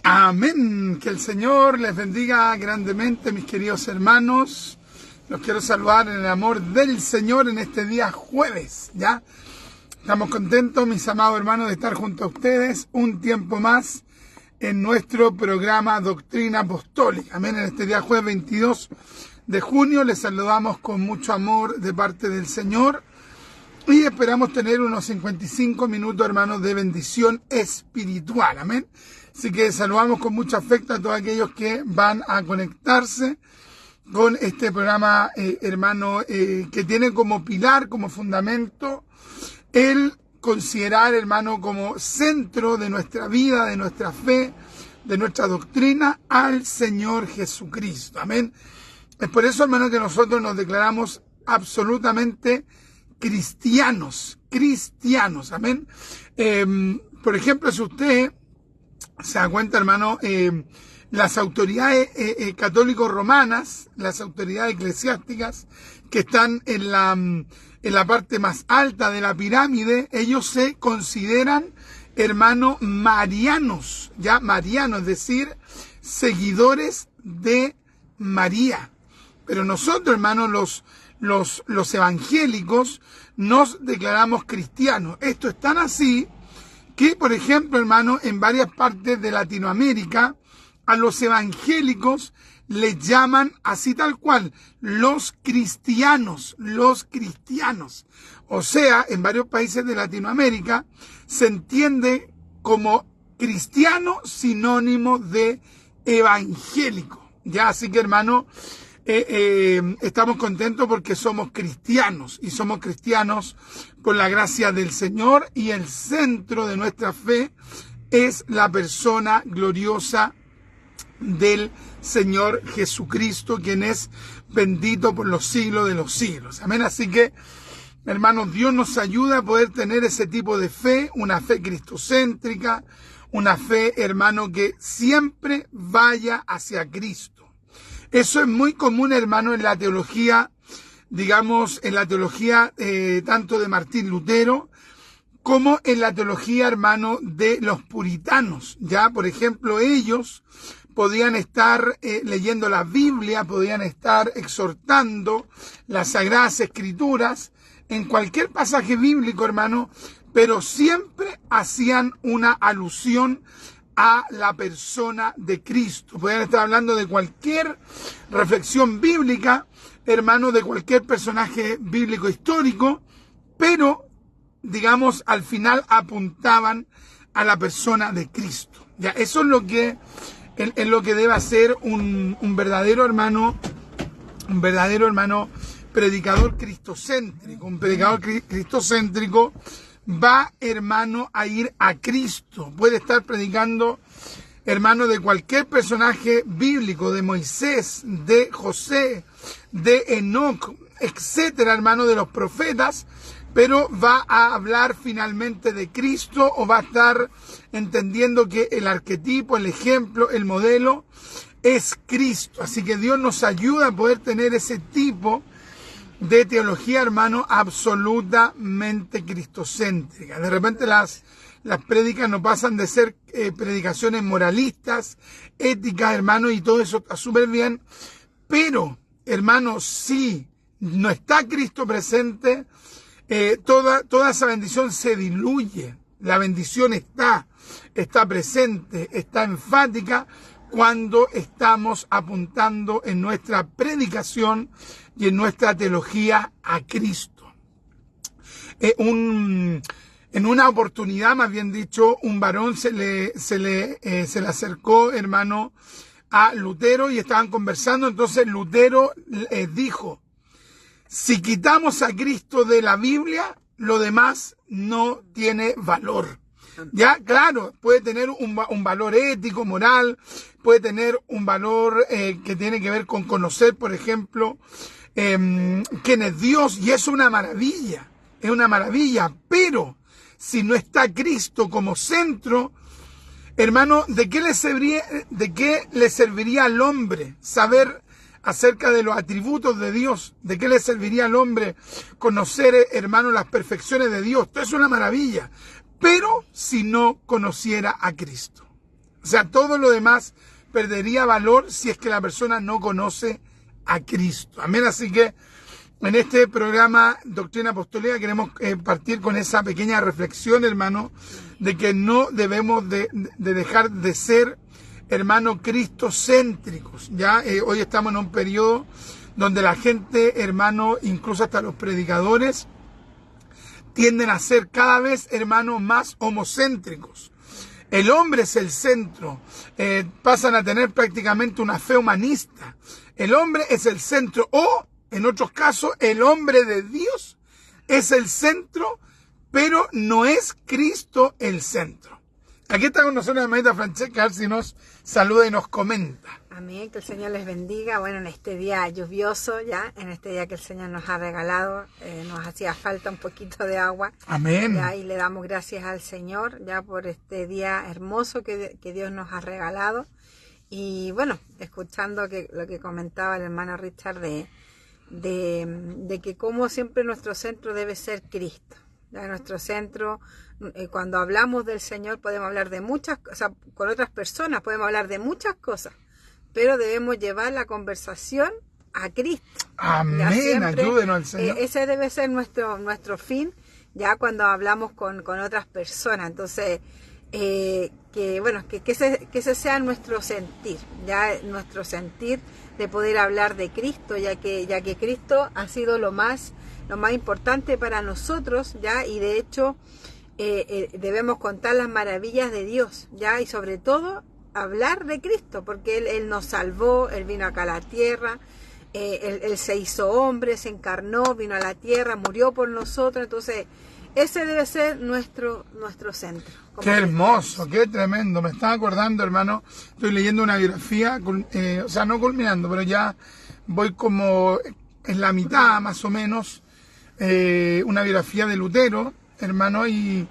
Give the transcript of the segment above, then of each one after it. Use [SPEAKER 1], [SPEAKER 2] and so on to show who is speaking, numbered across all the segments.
[SPEAKER 1] Amén. Que el Señor les bendiga grandemente, mis queridos hermanos. Los quiero saludar en el amor del Señor en este día jueves, ¿ya? Estamos contentos, mis amados hermanos, de estar junto a ustedes un tiempo más en nuestro programa Doctrina Apostólica. Amén. En este día jueves 22 de junio les saludamos con mucho amor de parte del Señor y esperamos tener unos 55 minutos, hermanos, de bendición espiritual. Amén. Así que saludamos con mucho afecto a todos aquellos que van a conectarse con este programa, hermano, que tiene como pilar, como fundamento, el considerar, hermano, como centro de nuestra vida, de nuestra fe, de nuestra doctrina, al Señor Jesucristo. Amén. Es por eso, hermano, que nosotros nos declaramos absolutamente cristianos. Amén. Por ejemplo, si usted se da cuenta, hermano, las autoridades católicos romanas, las autoridades eclesiásticas que están en la parte más alta de la pirámide, ellos se consideran, hermano, marianos, ya marianos, es decir, seguidores de María. Pero nosotros, hermano, los evangélicos, nos declaramos cristianos. Esto es tan así que, por ejemplo, hermano, en varias partes de Latinoamérica, a los evangélicos les llaman así tal cual, los cristianos. O sea, en varios países de Latinoamérica se entiende como cristiano sinónimo de evangélico. Ya, así que, hermano, estamos contentos porque somos cristianos y somos cristianos por la gracia del Señor, y el centro de nuestra fe es la persona gloriosa del Señor Jesucristo, quien es bendito por los siglos de los siglos. Amén. Así que, hermanos, Dios nos ayuda a poder tener ese tipo de fe, una fe cristocéntrica, una fe, hermano, que siempre vaya hacia Cristo. Eso es muy común, hermano, en la teología, digamos, en la teología tanto de Martín Lutero como en la teología, hermano, de los puritanos. Ya, por ejemplo, ellos podían estar leyendo la Biblia, podían estar exhortando las Sagradas Escrituras en cualquier pasaje bíblico, hermano, pero siempre hacían una alusión a la persona de Cristo. Podían estar hablando de cualquier reflexión bíblica, hermano, de cualquier personaje bíblico histórico, pero, digamos, al final apuntaban a la persona de Cristo. Ya, eso es lo que debe hacer un verdadero hermano, predicador cristocéntrico. Un predicador cristocéntrico va, hermano, a ir a Cristo. Puede estar predicando, hermano, de cualquier personaje bíblico, de Moisés, de José, de Enoc, etcétera, hermano, de los profetas, pero va a hablar finalmente de Cristo, o va a estar entendiendo que el arquetipo, el ejemplo, el modelo es Cristo. Así que Dios nos ayuda a poder tener ese tipo de teología, hermano, absolutamente cristocéntrica. De repente las prédicas no pasan de ser predicaciones moralistas, éticas, hermano, y todo eso está súper bien, pero, hermano, si no está Cristo presente, toda esa bendición se diluye. La bendición está presente, está enfática cuando estamos apuntando en nuestra predicación y en nuestra teología a Cristo. En una oportunidad, más bien dicho, un varón se le acercó, hermano, a Lutero, y estaban conversando. Entonces Lutero dijo: si quitamos a Cristo de la Biblia, lo demás no tiene valor. Ya, claro, puede tener un valor ético, moral, puede tener un valor que tiene que ver con conocer, por ejemplo, quién es Dios, y es una maravilla, pero si no está Cristo como centro, hermano, ¿de qué le serviría al hombre saber acerca de los atributos de Dios? ¿De qué le serviría al hombre conocer, hermano, las perfecciones de Dios? Esto es una maravilla, pero si no conociera a Cristo. O sea, todo lo demás perdería valor si es que la persona no conoce a Cristo. Amén. Así que en este programa Doctrina Apostólica queremos partir con esa pequeña reflexión, hermano, de que no debemos de dejar de ser, hermano, cristocéntricos. Ya hoy estamos en un periodo donde la gente, hermano, incluso hasta los predicadores, tienden a ser cada vez, hermano, más homocéntricos. El hombre es el centro, pasan a tener prácticamente una fe humanista. El hombre es el centro, o en otros casos, el hombre de Dios es el centro, pero no es Cristo el centro. Aquí está con nosotros la hermanita Francesca, a ver si nos saluda y nos comenta.
[SPEAKER 2] Amén, que el Señor les bendiga. Bueno, en este día lluvioso, ya, en este día que el Señor nos ha regalado, nos hacía falta un poquito de agua.
[SPEAKER 1] Amén.
[SPEAKER 2] Ya, y le damos gracias al Señor, ya, por este día hermoso que Dios nos ha regalado. Y bueno, escuchando lo que comentaba el hermano Richard de que como siempre nuestro centro debe ser Cristo. Ya, nuestro centro, cuando hablamos del Señor podemos hablar de muchas cosas, o sea, con otras personas podemos hablar de muchas cosas, pero debemos llevar la conversación a Cristo.
[SPEAKER 1] Amén, siempre, ayúdenos al Señor.
[SPEAKER 2] Ese debe ser nuestro fin, ya cuando hablamos con otras personas. Entonces, que ese sea nuestro sentir, ya nuestro sentir de poder hablar de Cristo, ya que Cristo ha sido lo más importante para nosotros, ya, y de hecho debemos contar las maravillas de Dios, ya, y sobre todo hablar de Cristo, porque Él nos salvó, Él vino acá a la tierra, él se hizo hombre, se encarnó, vino a la tierra, murió por nosotros. Entonces ese debe ser nuestro centro.
[SPEAKER 1] Qué hermoso, qué tremendo. Me estaba acordando, hermano, estoy leyendo una biografía, o sea, no culminando, pero ya voy como en la mitad más o menos, una biografía de Lutero, hermano, y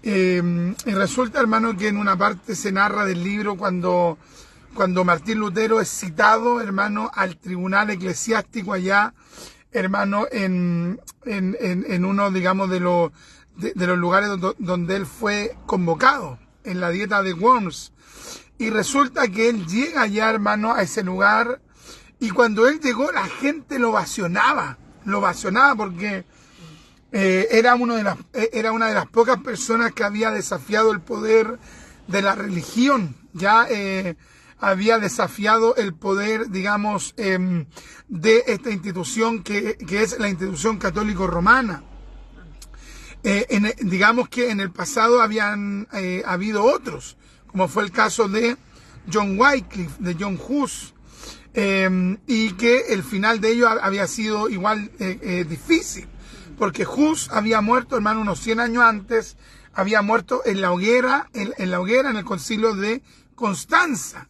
[SPEAKER 1] resulta, hermano, que en una parte se narra del libro cuando Martín Lutero es citado, hermano, al tribunal eclesiástico allá, hermano, en uno, digamos, de los lugares donde él fue convocado, en la dieta de Worms. Y resulta que él llega allá, hermano, a ese lugar, y cuando él llegó la gente lo ovacionaba porque era una de las pocas personas que había desafiado el poder de la religión, ya había desafiado el poder, digamos, de esta institución que es la institución católico-romana. Digamos que en el pasado habían habido otros, como fue el caso de John Wycliffe, de John Hus, y que el final de ello había sido igual difícil, porque Hus había muerto, hermano, unos 100 años antes, había muerto en la hoguera, en el concilio de Constanza,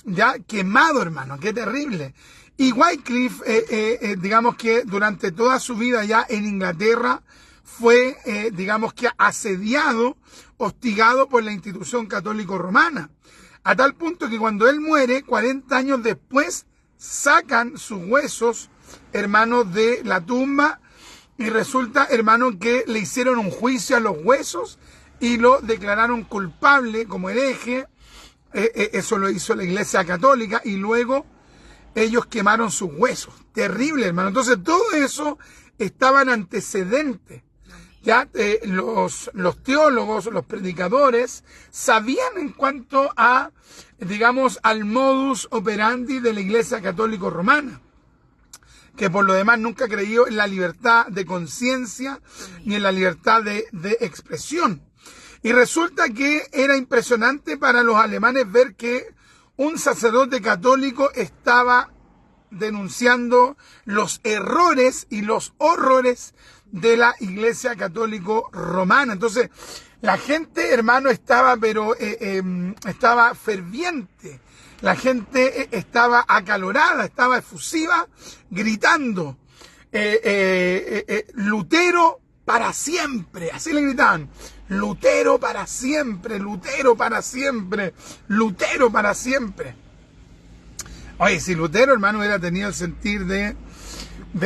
[SPEAKER 1] ya quemado, hermano, qué terrible. Y Wycliffe, digamos que durante toda su vida ya en Inglaterra fue, digamos que asediado, hostigado por la institución católico-romana, a tal punto que cuando él muere, 40 años después, sacan sus huesos, hermano, de la tumba, y resulta, hermano, que le hicieron un juicio a los huesos y lo declararon culpable como hereje. Eso lo hizo la Iglesia Católica, y luego ellos quemaron sus huesos. Terrible, hermano. Entonces todo eso estaba en antecedente. Ya los teólogos, los predicadores sabían en cuanto a, digamos, al modus operandi de la Iglesia Católico Romana, que por lo demás nunca creyó en la libertad de conciencia ni en la libertad de expresión. Y resulta que era impresionante para los alemanes ver que un sacerdote católico estaba denunciando los errores y los horrores de la Iglesia Católico Romana. Entonces, la gente, hermano, estaba estaba ferviente. La gente estaba acalorada, estaba efusiva, gritando, Lutero para siempre. Así le gritaban, Lutero para siempre, Lutero para siempre, Lutero para siempre. Oye, si Lutero, hermano, hubiera tenido el sentir de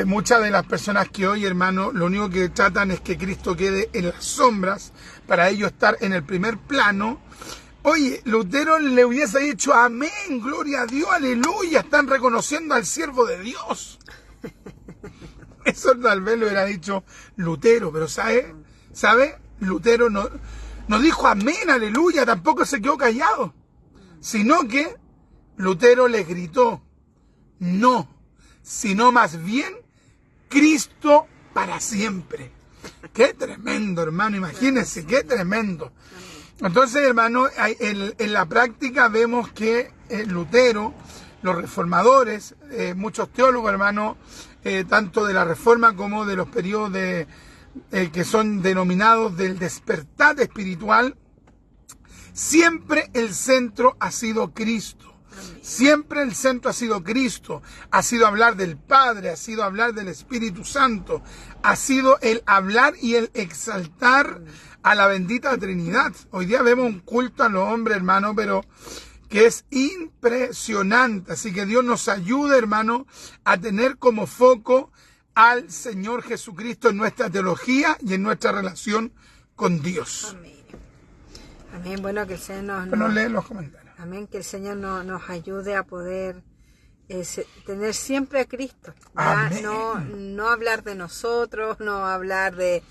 [SPEAKER 1] muchas de las personas que hoy, hermano, lo único que tratan es que Cristo quede en las sombras, para ellos estar en el primer plano, Oye, Lutero le hubiese dicho amén, gloria a Dios, aleluya, están reconociendo al siervo de Dios. Eso tal vez lo hubiera dicho Lutero, pero ¿sabe? Lutero no dijo amén, aleluya, tampoco se quedó callado, sino que Lutero le gritó, no, sino más bien Cristo para siempre. Qué tremendo, hermano, imagínense, qué tremendo. Entonces, hermano, en la práctica vemos que Lutero, los reformadores, muchos teólogos, hermano, tanto de la Reforma como de los periodos que son denominados del despertar espiritual, siempre el centro ha sido Cristo. Siempre el centro ha sido Cristo, ha sido hablar del Padre, ha sido hablar del Espíritu Santo, ha sido el hablar y el exaltar a la bendita Trinidad. Hoy día vemos un culto a los hombres, hermano, pero que es impresionante. Así que Dios nos ayude, hermano, a tener como foco al Señor Jesucristo en nuestra teología y en nuestra relación con Dios.
[SPEAKER 2] Amén. Amén. Bueno, que el Señor
[SPEAKER 1] Bueno, lee los comentarios.
[SPEAKER 2] Amén, que el Señor nos ayude a poder tener siempre a Cristo.
[SPEAKER 1] Amén.
[SPEAKER 2] No hablar de nosotros, no hablar de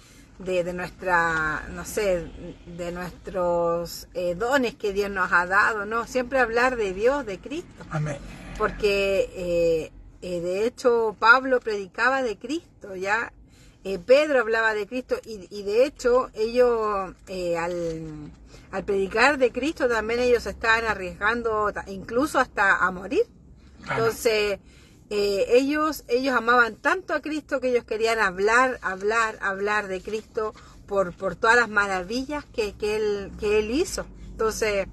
[SPEAKER 2] nuestra, no sé, de nuestros dones que Dios nos ha dado, no, siempre hablar de Dios, de Cristo.
[SPEAKER 1] Amén.
[SPEAKER 2] Porque de hecho Pablo predicaba de Cristo, ya. Pedro hablaba de Cristo y de hecho ellos al predicar de Cristo también ellos estaban arriesgando incluso hasta a morir. Claro. Entonces ellos amaban tanto a Cristo que ellos querían hablar de Cristo por todas las maravillas que él hizo. Entonces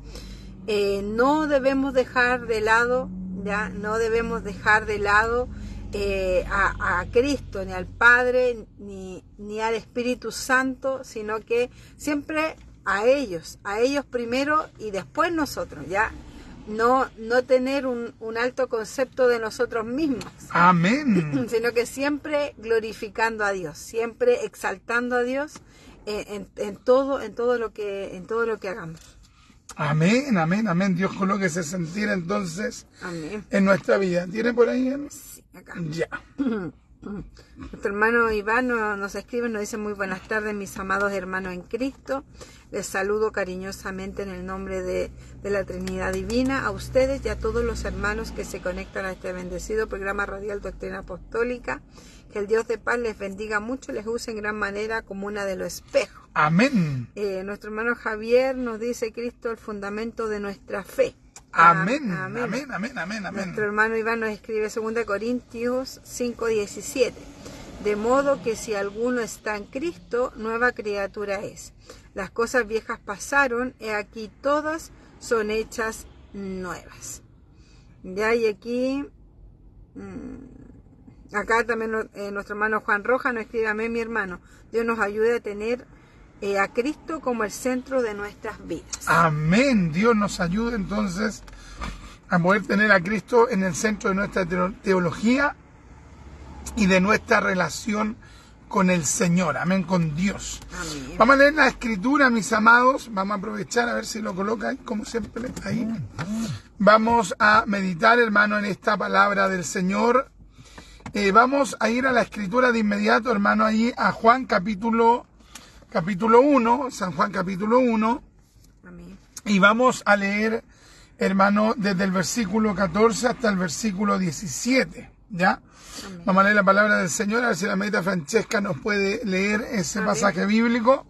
[SPEAKER 2] no debemos dejar de lado, ya no debemos dejar de lado a Cristo, ni al Padre, ni al Espíritu Santo, sino que siempre a ellos primero y después nosotros, ya no tener un alto concepto de nosotros mismos.
[SPEAKER 1] Amén.
[SPEAKER 2] Sino que siempre glorificando a Dios, siempre exaltando a Dios en todo lo que hagamos.
[SPEAKER 1] Amén, amén, amén. Dios coloque ese sentir entonces
[SPEAKER 2] Amén.
[SPEAKER 1] En nuestra vida. ¿Tiene por ahí?
[SPEAKER 2] Sí, acá.
[SPEAKER 1] Ya.
[SPEAKER 2] Nuestro hermano Iván nos escribe, nos dice: muy buenas tardes, mis amados hermanos en Cristo. Les saludo cariñosamente en el nombre de la Trinidad Divina, a ustedes y a todos los hermanos que se conectan a este bendecido programa radial Doctrina Apostólica. Que el Dios de paz les bendiga mucho, les use en gran manera como una de los espejos.
[SPEAKER 1] Amén.
[SPEAKER 2] Nuestro hermano Javier nos dice: Cristo el fundamento de nuestra fe.
[SPEAKER 1] Amén. Amén. Amén. Amén. Amén. Amén.
[SPEAKER 2] Nuestro hermano Iván nos escribe 2 Corintios 5:17. De modo que si alguno está en Cristo, nueva criatura es. Las cosas viejas pasaron, y aquí todas son hechas nuevas. Ya, y aquí, acá también nuestro hermano Juan Roja nos escribe: amén, mi hermano. Dios nos ayude a tener a Cristo como el centro de nuestras vidas.
[SPEAKER 1] Amén. Dios nos ayude entonces a poder tener a Cristo en el centro de nuestra teología y de nuestra relación con el Señor. Amén, con Dios.
[SPEAKER 2] Amén.
[SPEAKER 1] Vamos a leer la Escritura, mis amados. Vamos a aprovechar a ver si lo coloca ahí, como siempre, ahí. Vamos a meditar, hermano, en esta palabra del Señor. Vamos a ir a la Escritura de inmediato, hermano, ahí a Juan capítulo 1, San Juan capítulo 1.
[SPEAKER 2] Amén.
[SPEAKER 1] Y vamos a leer, hermano, desde el versículo 14 hasta el versículo 17, ¿ya?
[SPEAKER 2] Amén.
[SPEAKER 1] Vamos a leer la palabra del Señor, a ver si la amiguita Francesca nos puede leer ese
[SPEAKER 2] Amén.
[SPEAKER 1] pasaje bíblico.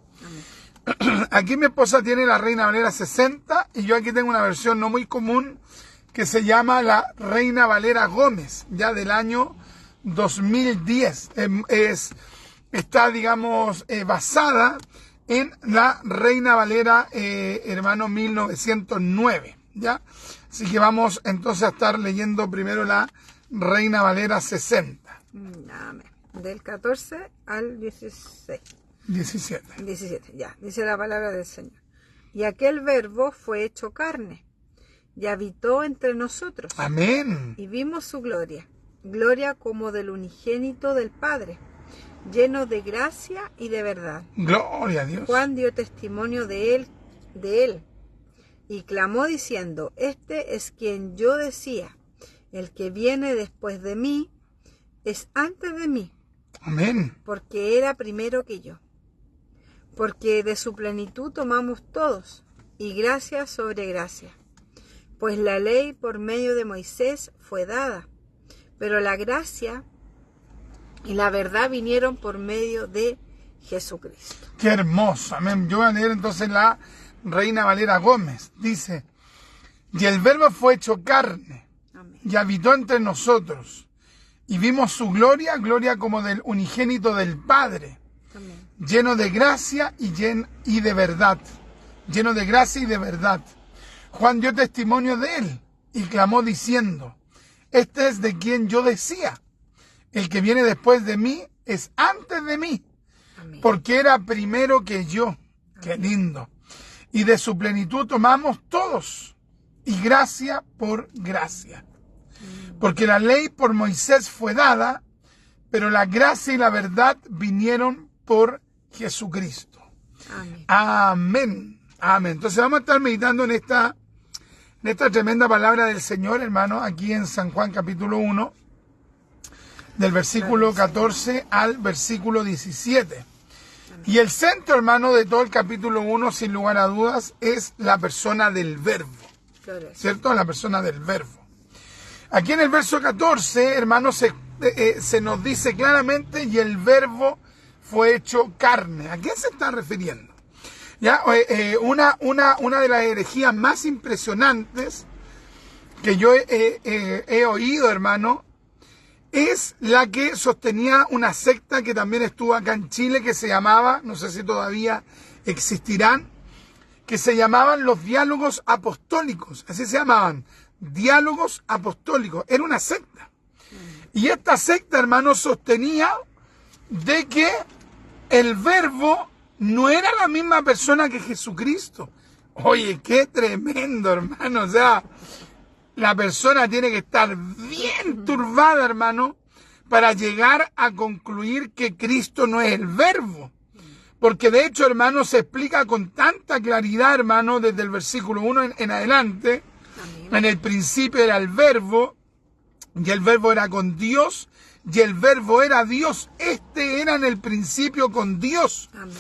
[SPEAKER 2] Amén.
[SPEAKER 1] Aquí mi esposa tiene la Reina Valera 60 y yo aquí tengo una versión no muy común que se llama la Reina Valera Gómez, ya del año 2010. Está, digamos, basada en la Reina Valera, hermano, 1909, ¿ya? Así que vamos entonces a estar leyendo primero la Reina Valera 60.
[SPEAKER 2] Amén. Del 14 al 16.
[SPEAKER 1] 17.
[SPEAKER 2] 17, ya. Dice la palabra del Señor. Y aquel verbo fue hecho carne y habitó entre nosotros.
[SPEAKER 1] Amén.
[SPEAKER 2] Y vimos su gloria, gloria como del unigénito del Padre, lleno de gracia y de verdad.
[SPEAKER 1] Gloria a Dios.
[SPEAKER 2] Juan dio testimonio de él, y clamó diciendo, este es quien yo decía, el que viene después de mí es antes de mí,
[SPEAKER 1] Amén.
[SPEAKER 2] porque era primero que yo. Porque de su plenitud tomamos todos, y gracia sobre gracia. Pues la ley por medio de Moisés fue dada, pero la gracia y la verdad vinieron por medio de Jesucristo.
[SPEAKER 1] Qué hermoso. Amén. Yo voy a leer entonces la Reina Valera Gómez. Dice, y el Verbo fue hecho carne,
[SPEAKER 2] Amén.
[SPEAKER 1] y habitó entre nosotros, y vimos su gloria, gloria como del unigénito del Padre,
[SPEAKER 2] Amén.
[SPEAKER 1] lleno de gracia y de verdad. Lleno de gracia y de verdad. Juan dio testimonio de él y clamó diciendo, este es de quien yo decía, el que viene después de mí es antes de mí,
[SPEAKER 2] Amén.
[SPEAKER 1] porque era primero que yo. Qué lindo. Y de su plenitud tomamos todos, y gracia por gracia. Porque la ley por Moisés fue dada, pero la gracia y la verdad vinieron por Jesucristo.
[SPEAKER 2] Amén.
[SPEAKER 1] Amén. Amén. Entonces vamos a estar meditando en esta tremenda palabra del Señor, hermano, aquí en San Juan capítulo 1, del versículo 14 al versículo 17. Y el centro, hermano, de todo el capítulo 1, sin lugar a dudas, es la persona del Verbo. ¿Cierto? La persona del Verbo. Aquí en el verso 14, hermano, se nos dice claramente, y el Verbo fue hecho carne. ¿A qué se está refiriendo? ¿Ya? Una de las herejías más impresionantes que yo he oído, hermano, es la que sostenía una secta que también estuvo acá en Chile, que se llamaba, no sé si todavía existirán, que se llamaban los diálogos apostólicos. Así se llamaban, diálogos apostólicos. Era una secta. Y esta secta, hermano, sostenía de que el Verbo no era la misma persona que Jesucristo. Oye, qué tremendo, hermano. O sea, la persona tiene que estar bien turbada, hermano, para llegar a concluir que Cristo no es el Verbo. Porque de hecho, hermano, se explica con tanta claridad, hermano, desde el versículo 1 en adelante. Amén. En el principio era el Verbo, y el Verbo era con Dios, y el Verbo era Dios. Este era en el principio con Dios. Amén.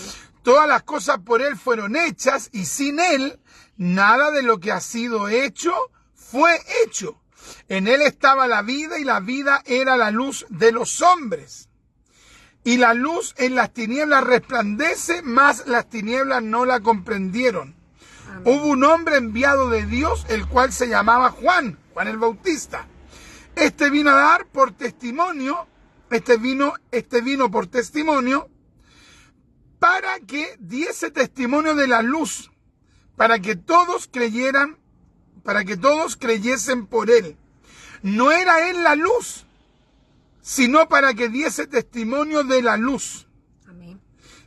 [SPEAKER 1] Todas las cosas por Él fueron hechas, y sin Él, nada de lo que ha sido hecho fue hecho. En Él estaba la vida, y la vida era la luz de los hombres. Y la luz en las tinieblas resplandece, mas las tinieblas no la comprendieron. Amén. Hubo un hombre enviado de Dios, el cual se llamaba Juan el Bautista. Este vino a dar por testimonio, este vino por testimonio, para que diese testimonio de la luz, para que todos creyesen por él. No era él la luz, sino para que diese testimonio de la luz. Amén.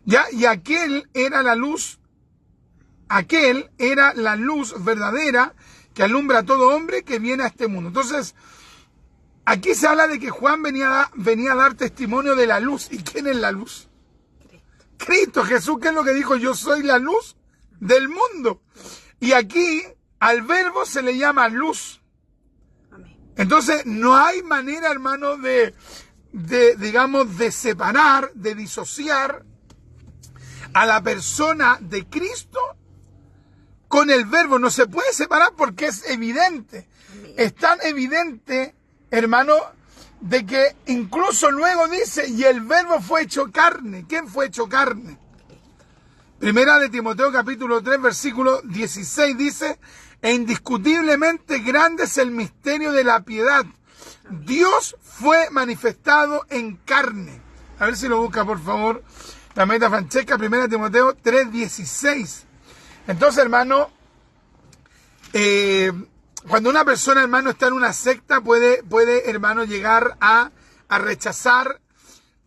[SPEAKER 1] ¿Ya? Y aquel era la luz verdadera que alumbra a todo hombre que viene a este mundo. Entonces, aquí se habla de que Juan venía a dar testimonio de la luz. ¿Y quién es la luz? Cristo Jesús, que es lo que dijo, yo soy la luz del mundo. Y aquí al Verbo se le llama luz. Entonces, no hay manera, hermano, de separar, de disociar a la persona de Cristo con el Verbo. No se puede separar porque es evidente. Amén. Es tan evidente, hermano, de que incluso luego dice, y el Verbo fue hecho carne. ¿Quién fue hecho carne? Primera de Timoteo capítulo 3, versículo 16 dice, e indiscutiblemente grande es el misterio de la piedad. Dios fue manifestado en carne. A ver si lo busca, por favor, la hermanita Francesca, 1 Timoteo 3:16. Entonces, hermano, cuando una persona, hermano, está en una secta, puede hermano, llegar a rechazar,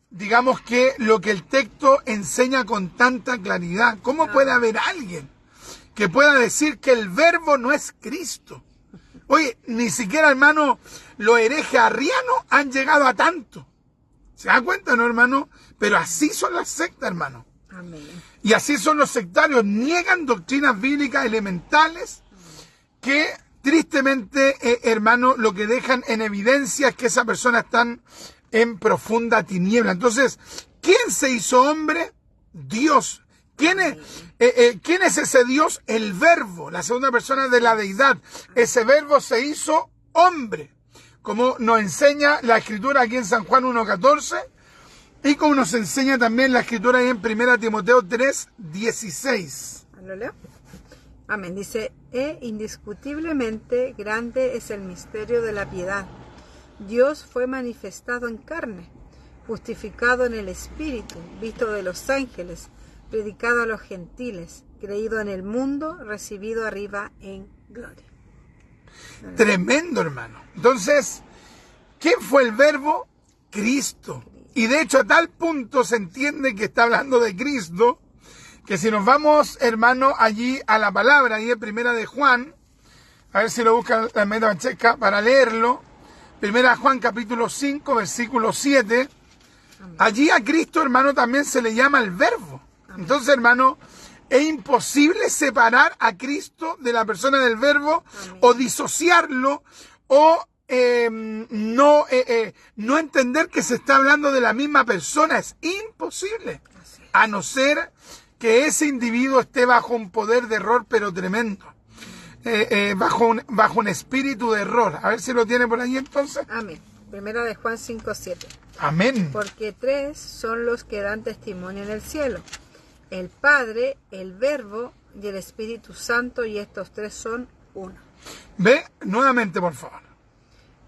[SPEAKER 1] digamos, que lo que el texto enseña con tanta claridad. ¿Cómo puede haber alguien que pueda decir que el Verbo no es Cristo? Oye, ni siquiera, hermano, los herejes arrianos han llegado a tanto. ¿Se da cuenta, no, hermano? Pero así son las sectas, hermano. Amén. Y así son los sectarios. Niegan doctrinas bíblicas elementales que tristemente, hermano, lo que dejan en evidencia es que esas personas están en profunda tiniebla. Entonces, ¿quién se hizo hombre? Dios. ¿Quién es ese Dios? El Verbo, la segunda persona de la deidad. Ese Verbo se hizo hombre, como nos enseña la Escritura aquí en San Juan 1:14 y como nos enseña también la Escritura ahí en 1 Timoteo 3:16.
[SPEAKER 2] ¿Lo leo? Amén. Dice, indiscutiblemente grande es el misterio de la piedad. Dios fue manifestado en carne, justificado en el Espíritu, visto de los ángeles, predicado a los gentiles, creído en el mundo, recibido arriba en gloria.
[SPEAKER 1] Tremendo, hermano. Entonces, ¿quién fue el Verbo? Cristo. Y de hecho a tal punto se entiende que está hablando de Cristo, que si nos vamos, hermano, allí a la palabra, ahí en Primera de Juan, a ver si lo buscan la meta checa para leerlo, Primera de Juan capítulo 5, versículo 7, allí a Cristo, hermano, también se le llama el Verbo. Entonces, hermano, es imposible separar a Cristo de la persona del Verbo. Amén. O disociarlo o no entender que se está hablando de la misma persona. Es imposible, a no ser que ese individuo esté bajo un poder de error, pero tremendo. Bajo un espíritu de error. A ver si lo tiene por ahí entonces.
[SPEAKER 2] Amén. Primera de Juan 5:7.
[SPEAKER 1] Amén.
[SPEAKER 2] Porque tres son los que dan testimonio en el cielo: el Padre, el Verbo y el Espíritu Santo, y estos tres son uno.
[SPEAKER 1] Ve nuevamente, por favor.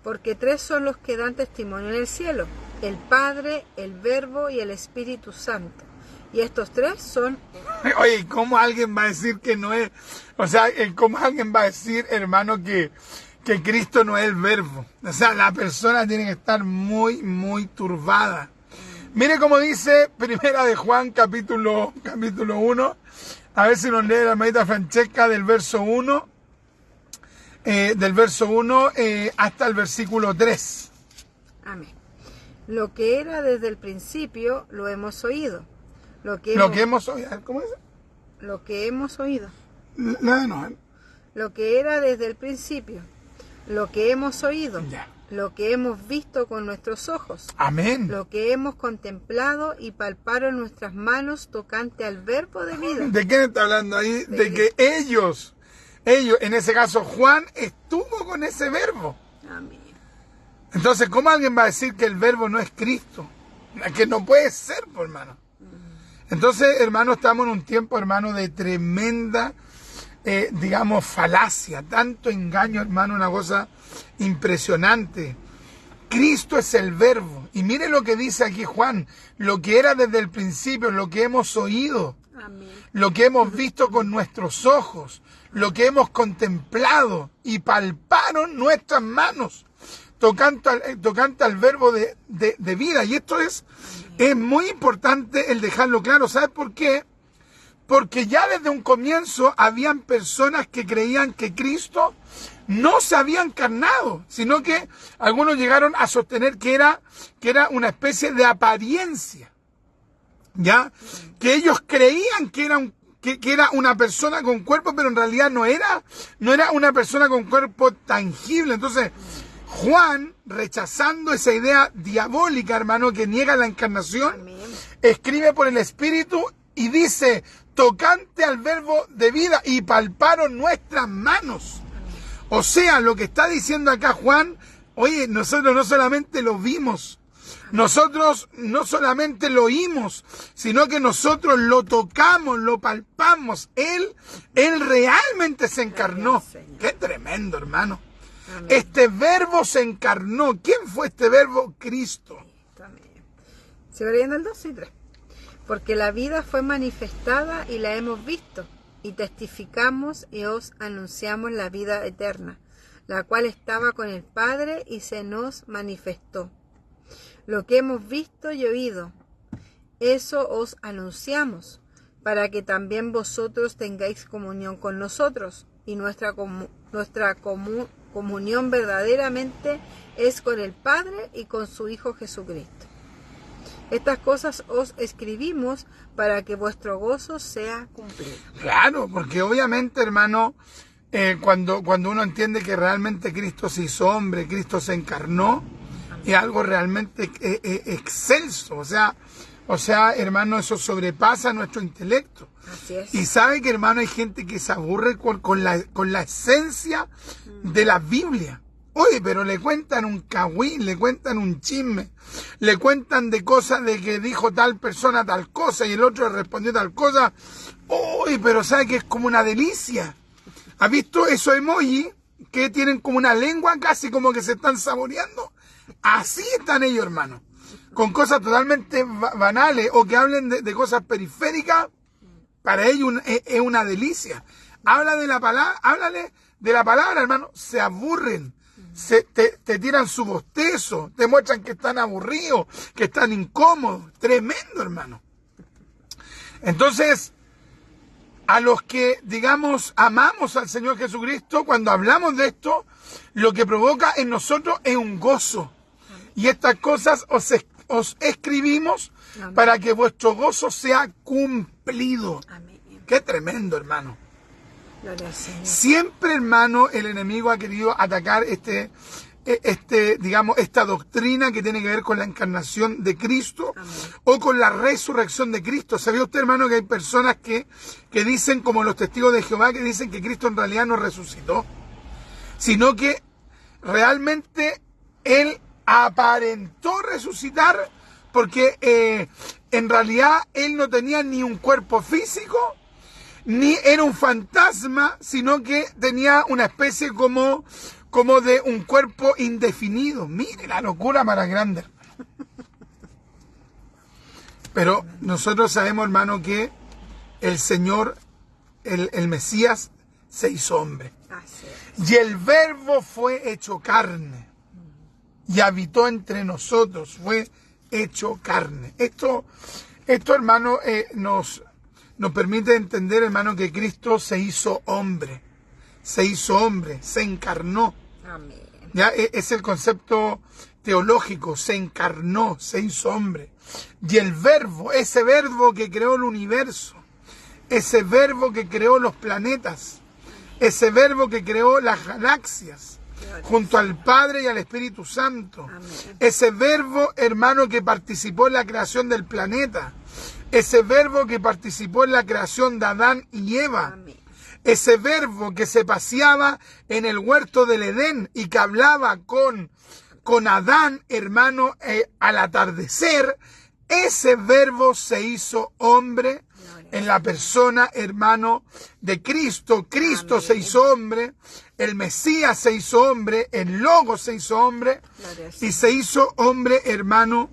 [SPEAKER 2] Porque tres son los que dan testimonio en el cielo: el Padre, el Verbo y el Espíritu Santo. Y estos tres son...
[SPEAKER 1] Oye, ¿cómo alguien va a decir que no es? O sea, ¿cómo alguien va a decir, hermano, que Cristo no es el Verbo? O sea, la persona tiene que estar muy, muy turbada. Mire cómo dice Primera de Juan, capítulo 1. A ver si nos lee la hermanita Francesca del verso 1. Hasta el versículo 3.
[SPEAKER 2] Amén. Lo que era desde el principio lo hemos oído.
[SPEAKER 1] Lo que hemos oído. ¿Cómo es?
[SPEAKER 2] Lo que hemos oído.
[SPEAKER 1] No.
[SPEAKER 2] Lo que era desde el principio. Lo que hemos oído.
[SPEAKER 1] Ya.
[SPEAKER 2] Lo que hemos visto con nuestros ojos.
[SPEAKER 1] Amén.
[SPEAKER 2] Lo que hemos contemplado y palparon nuestras manos tocante al Verbo de vida.
[SPEAKER 1] ¿De quién está hablando ahí? De que ellos, en ese caso Juan, estuvo con ese Verbo.
[SPEAKER 2] Amén.
[SPEAKER 1] Entonces, ¿cómo alguien va a decir que el Verbo no es Cristo? Que no puede ser, pues, hermano. Entonces, hermano, estamos en un tiempo, hermano, de tremenda, falacia, tanto engaño, hermano, una cosa impresionante. Cristo es el Verbo. Y mire lo que dice aquí Juan: lo que era desde el principio, lo que hemos oído, amén, lo que hemos visto con nuestros ojos, lo que hemos contemplado y palparon nuestras manos, tocante al Verbo de vida. Y esto es muy importante el dejarlo claro. ¿Sabes por qué? Porque ya desde un comienzo habían personas que creían que Cristo no se había encarnado, sino que algunos llegaron a sostener que era una especie de apariencia, ¿ya? Que ellos creían que era una persona con cuerpo, pero en realidad no era una persona con cuerpo tangible. Entonces, Juan, rechazando esa idea diabólica, hermano, que niega la encarnación, escribe por el Espíritu y dice: tocante al Verbo de vida, y palparon nuestras manos. O sea, lo que está diciendo acá Juan: oye, nosotros no solamente lo vimos, nosotros no solamente lo oímos, sino que nosotros lo tocamos, lo palpamos. Él realmente se encarnó. Qué tremendo, hermano. Amén. Este Verbo se encarnó. ¿Quién fue este Verbo? Cristo.
[SPEAKER 2] Amén. Sigo leyendo el 2 y 3. Porque la vida fue manifestada y la hemos visto, y testificamos y os anunciamos la vida eterna, la cual estaba con el Padre y se nos manifestó. Lo que hemos visto y oído, eso os anunciamos, para que también vosotros tengáis comunión con nosotros, y nuestra comunión verdaderamente es con el Padre y con su Hijo Jesucristo. Estas cosas os escribimos para que vuestro gozo sea cumplido.
[SPEAKER 1] Claro, porque obviamente, hermano, cuando uno entiende que realmente Cristo se hizo hombre, Cristo se encarnó, es algo realmente excelso. O sea, hermano, eso sobrepasa nuestro intelecto.
[SPEAKER 2] Así es.
[SPEAKER 1] Y sabe que, hermano, hay gente que se aburre con la esencia de la Biblia. Oye, pero le cuentan un cagüín, le cuentan un chisme, le cuentan de cosas de que dijo tal persona tal cosa y el otro respondió tal cosa. Oye, pero sabe que es como una delicia. ¿Has visto esos emojis que tienen como una lengua casi como que se están saboreando? Así están ellos, hermano. Con cosas totalmente banales o que hablen de cosas periféricas, para ellos es una delicia. Háblale de la palabra, hermano, se aburren. Te tiran su bostezo, te muestran que están aburridos, que están incómodos. Tremendo, hermano. Entonces, a los que, digamos, amamos al Señor Jesucristo, cuando hablamos de esto, lo que provoca en nosotros es un gozo. Y estas cosas os escribimos Amén. Para que vuestro gozo sea cumplido. Amén. Qué tremendo, hermano. Siempre, hermano, el enemigo ha querido atacar digamos, esta doctrina que tiene que ver con la encarnación de Cristo. Amén. O con la resurrección de Cristo. ¿Sabía usted, hermano, que hay personas que dicen, como los testigos de Jehová, que dicen que Cristo en realidad no resucitó, sino que realmente Él aparentó resucitar porque en realidad Él no tenía ni un cuerpo físico, ni era un fantasma, sino que tenía una especie como de un cuerpo indefinido. Mire la locura más grande. Pero nosotros sabemos, hermano, que el Señor, el Mesías, se hizo hombre. Y el Verbo fue hecho carne. Y habitó entre nosotros, fue hecho carne. Esto hermano, nos permite entender, hermano, que Cristo se hizo hombre, se encarnó. Amén. Ya es el concepto teológico, se encarnó, se hizo hombre. Y el Verbo, ese Verbo que creó el universo, ese Verbo que creó los planetas, ese Verbo que creó las galaxias, junto al Padre y al Espíritu Santo. Amén. Ese Verbo, hermano, que participó en la creación del planeta. Ese Verbo que participó en la creación de Adán y Eva. Amén. Ese Verbo que se paseaba en el huerto del Edén y que hablaba con Adán, hermano, al atardecer. Ese Verbo se hizo hombre en la persona, hermano, de Cristo. Cristo Amén. Se hizo hombre, el Mesías se hizo hombre, el Logos se hizo hombre y se hizo hombre, hermano,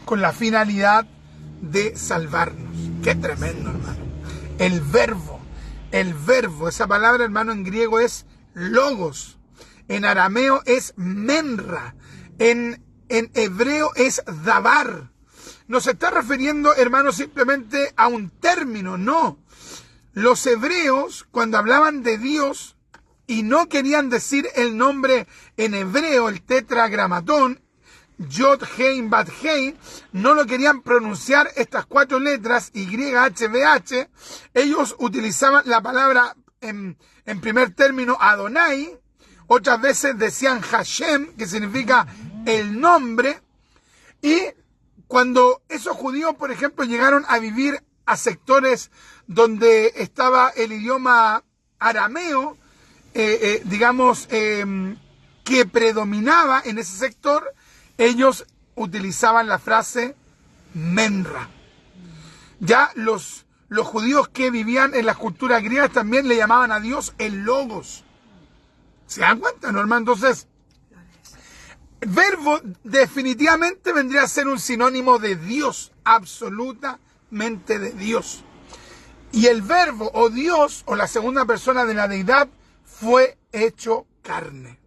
[SPEAKER 1] con la finalidad de salvarnos. Qué tremendo, hermano. El verbo, esa palabra, hermano, en griego es Logos, en arameo es menra, en hebreo es dabar. No se está refiriendo, hermano, simplemente a un término, no. Los hebreos, cuando hablaban de Dios y no querían decir el nombre en hebreo, el tetragramatón, Yod, Hein, Bat, Hein, no lo querían pronunciar estas 4 letras, YHBH, ellos utilizaban la palabra en primer término Adonai, otras veces decían Hashem, que significa el nombre, y cuando esos judíos, por ejemplo, llegaron a vivir a sectores donde estaba el idioma arameo, digamos, que predominaba en ese sector, ellos utilizaban la frase menra. Ya los judíos que vivían en las culturas griegas también le llamaban a Dios el Logos. ¿Se dan cuenta, no, hermano? Entonces, Verbo definitivamente vendría a ser un sinónimo de Dios, absolutamente de Dios. Y el Verbo o Dios o la segunda persona de la deidad fue hecho carne.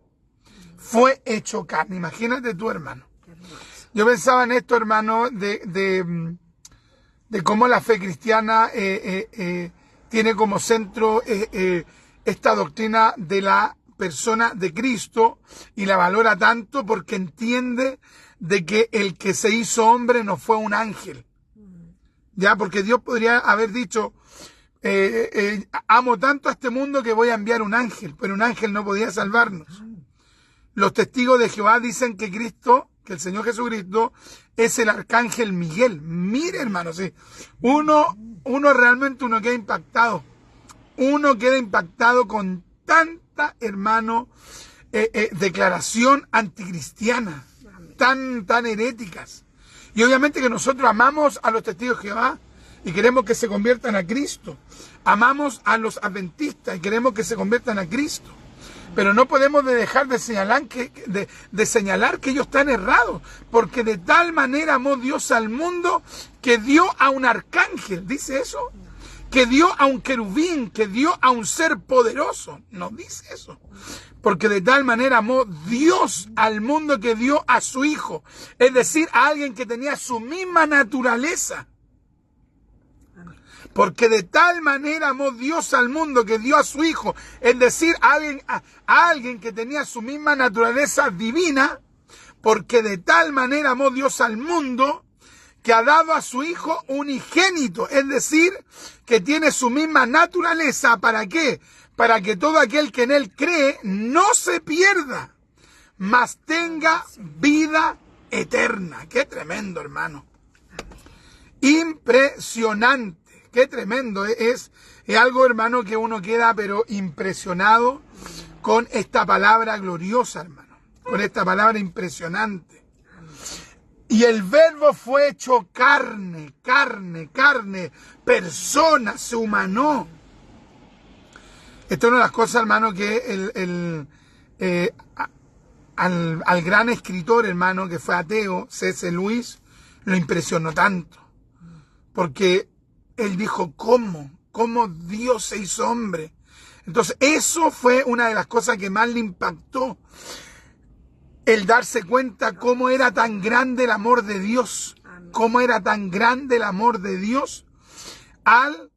[SPEAKER 1] Fue hecho carne. Imagínate tú, hermano. Yo pensaba en esto, hermano, de cómo la fe cristiana tiene como centro esta doctrina de la persona de Cristo y la valora tanto porque entiende de que el que se hizo hombre no fue un ángel. Ya, porque Dios podría haber dicho, amo tanto a este mundo que voy a enviar un ángel, pero un ángel no podía salvarnos. Los testigos de Jehová dicen que Cristo, que el Señor Jesucristo, es el arcángel Miguel. Mire, hermano, sí. Uno realmente queda impactado. Uno queda impactado con tanta, hermano, declaración anticristiana, tan heréticas. Y obviamente que nosotros amamos a los testigos de Jehová y queremos que se conviertan a Cristo. Amamos a los adventistas y queremos que se conviertan a Cristo. Pero no podemos dejar de señalar que ellos están errados, porque de tal manera amó Dios al mundo que dio a un arcángel, ¿dice eso? Que dio a un querubín, que dio a un ser poderoso, no dice eso. Porque de tal manera amó Dios al mundo que dio a su Hijo, es decir, a alguien que tenía su misma naturaleza. Porque de tal manera amó Dios al mundo que dio a su Hijo, es decir, a alguien que tenía su misma naturaleza divina, porque de tal manera amó Dios al mundo que ha dado a su Hijo unigénito, es decir, que tiene su misma naturaleza. ¿Para qué? Para que todo aquel que en Él cree no se pierda, mas tenga vida eterna. ¡Qué tremendo, hermano! Impresionante. Qué tremendo, es algo, hermano, que uno queda pero impresionado con esta palabra gloriosa, hermano, con esta palabra impresionante. Y el verbo fue hecho carne, persona, se humanó. Esta es una de las cosas, hermano, que al gran escritor, hermano, que fue ateo, C.S. Lewis, lo impresionó tanto, porque él dijo, ¿cómo Dios se hizo hombre? Entonces, eso fue una de las cosas que más le impactó. El darse cuenta cómo era tan grande el amor de Dios. Cómo era tan grande el amor de Dios al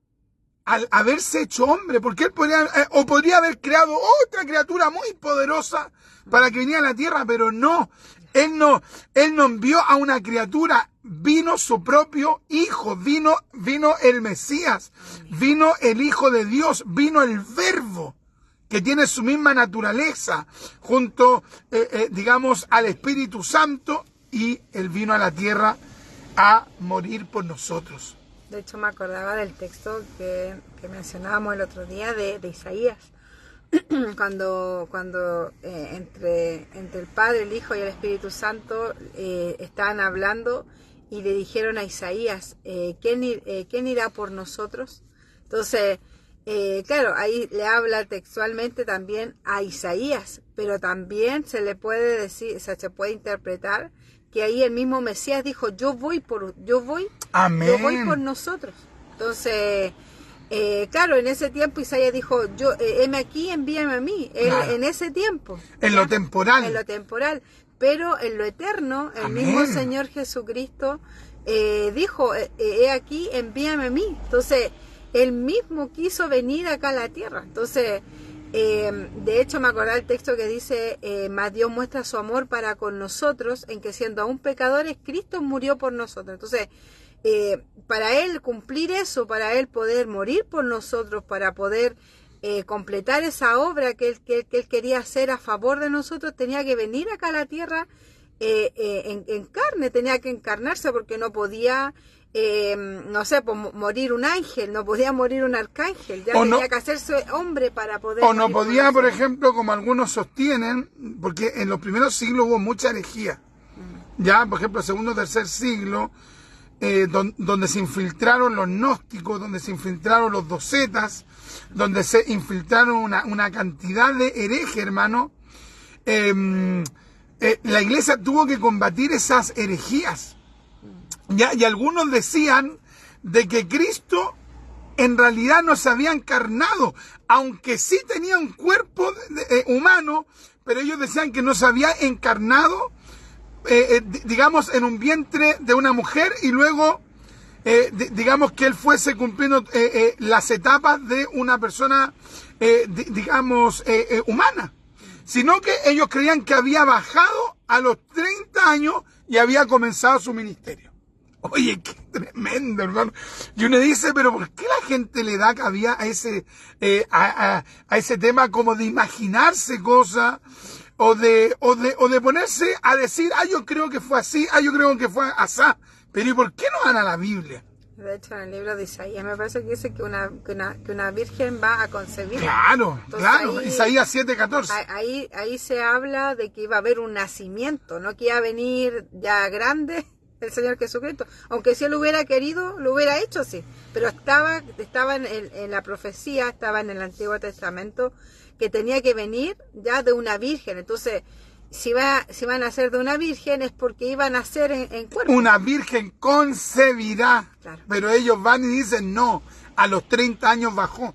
[SPEAKER 1] haberse hecho hombre. Porque él podría haber creado otra criatura muy poderosa para que viniera a la tierra, pero no. Él no envió a una criatura, vino su propio Hijo, vino el Mesías, vino el Hijo de Dios, vino el Verbo, que tiene su misma naturaleza, junto, digamos, al Espíritu Santo, y Él vino a la tierra a morir por nosotros.
[SPEAKER 2] De hecho, me acordaba del texto que mencionábamos el otro día de Isaías. Cuando entre el Padre, el Hijo y el Espíritu Santo estaban hablando y le dijeron a Isaías, ¿quién irá por nosotros? Entonces, claro, ahí le habla textualmente también a Isaías, pero también se le puede decir, o sea, se puede interpretar que ahí el mismo Mesías dijo, yo voy por nosotros. Entonces, claro, en ese tiempo Isaías dijo, heme aquí, envíame a mí, claro. En ese tiempo.
[SPEAKER 1] En lo temporal.
[SPEAKER 2] En lo temporal, pero en lo eterno, el mismo Señor Jesucristo dijo, he aquí, envíame a mí. Entonces, Él mismo quiso venir acá a la tierra. Entonces, de hecho me acordé del texto que dice, mas Dios muestra su amor para con nosotros, en que siendo aún pecadores, Cristo murió por nosotros. Entonces, para Él cumplir eso, para Él poder morir por nosotros, para poder completar esa obra que él quería hacer a favor de nosotros, tenía que venir acá a la tierra en carne, tenía que encarnarse, porque no podía, no sé, pues, morir un ángel, no podía morir un arcángel, ya tenía que hacerse hombre para poder...
[SPEAKER 1] O no podía, por ejemplo, como algunos sostienen, porque en los primeros siglos hubo mucha herejía, ya, por ejemplo, segundo o tercer siglo, donde se infiltraron los gnósticos, donde se infiltraron los docetas, donde se infiltraron una cantidad de herejes, hermano. La iglesia tuvo que combatir esas herejías. ¿Ya? Y algunos decían de que Cristo en realidad no se había encarnado, aunque sí tenía un cuerpo humano, pero ellos decían que no se había encarnado, digamos, en un vientre de una mujer, y luego, digamos, que él fuese cumpliendo las etapas de una persona, digamos, humana, sino que ellos creían que había bajado a los 30 años y había comenzado su ministerio. Oye, qué tremendo, hermano. Y uno dice, pero ¿por qué la gente le da cabida a ese, a ese tema como de imaginarse cosas o de ponerse a decir, yo creo que fue así, yo creo que fue asá? Pero ¿y por qué no van a la Biblia?
[SPEAKER 2] De hecho, en el libro de Isaías me parece que dice que una virgen va a concebir.
[SPEAKER 1] Claro,
[SPEAKER 2] Entonces,
[SPEAKER 1] claro.
[SPEAKER 2] ahí,
[SPEAKER 1] Isaías 7:14.
[SPEAKER 2] Ahí se habla de que iba a haber un nacimiento, no que iba a venir ya grande el Señor Jesucristo. Aunque si él hubiera querido, lo hubiera hecho así. Pero estaba en la profecía, estaba en el Antiguo Testamento, que tenía que venir ya de una virgen. Entonces, si va a nacer de una virgen es porque iba a nacer en cuerpo.
[SPEAKER 1] Una virgen concebirá.
[SPEAKER 2] Claro.
[SPEAKER 1] Pero ellos van y dicen, no, a los 30 años bajó.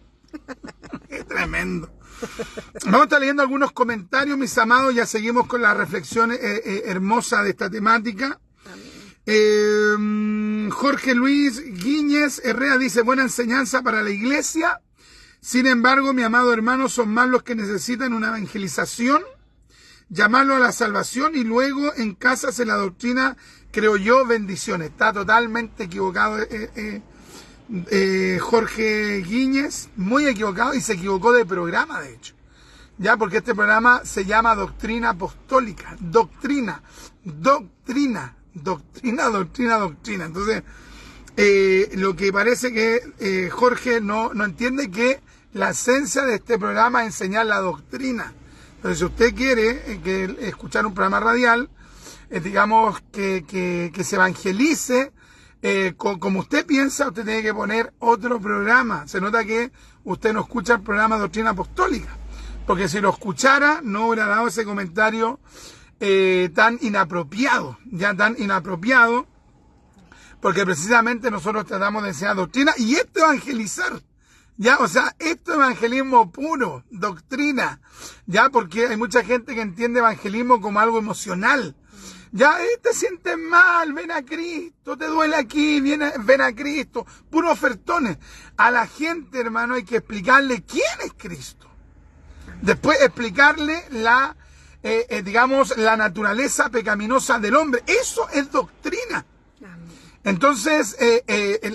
[SPEAKER 1] Qué tremendo. Vamos a estar leyendo algunos comentarios, mis amados. Ya seguimos con la reflexión hermosa de esta temática. Jorge Luis Guíñez Herrera dice, buena enseñanza para la iglesia. Sin embargo, mi amado hermano, son más los que necesitan una evangelización, llamarlo a la salvación y luego en casa se la doctrina, creo yo, bendiciones. Está totalmente equivocado Jorge Guíñez, muy equivocado, y se equivocó de programa, de hecho. Ya, porque este programa se llama Doctrina Apostólica. Doctrina. Entonces, lo que parece que Jorge no entiende que la esencia de este programa es enseñar la doctrina. Entonces, si usted quiere escuchar un programa radial, digamos que se evangelice, como usted piensa, usted tiene que poner otro programa. Se nota que usted no escucha el programa Doctrina Apostólica, porque si lo escuchara no hubiera dado ese comentario tan inapropiado, porque precisamente nosotros tratamos de enseñar doctrina y esto evangelizar. Ya, o sea, esto es evangelismo puro, doctrina, ya, porque hay mucha gente que entiende evangelismo como algo emocional. Ya, te sientes mal, ven a Cristo, te duele aquí, ven a Cristo, puros ofertones. A la gente, hermano, hay que explicarle quién es Cristo. Después explicarle la naturaleza pecaminosa del hombre. Eso es doctrina. Entonces,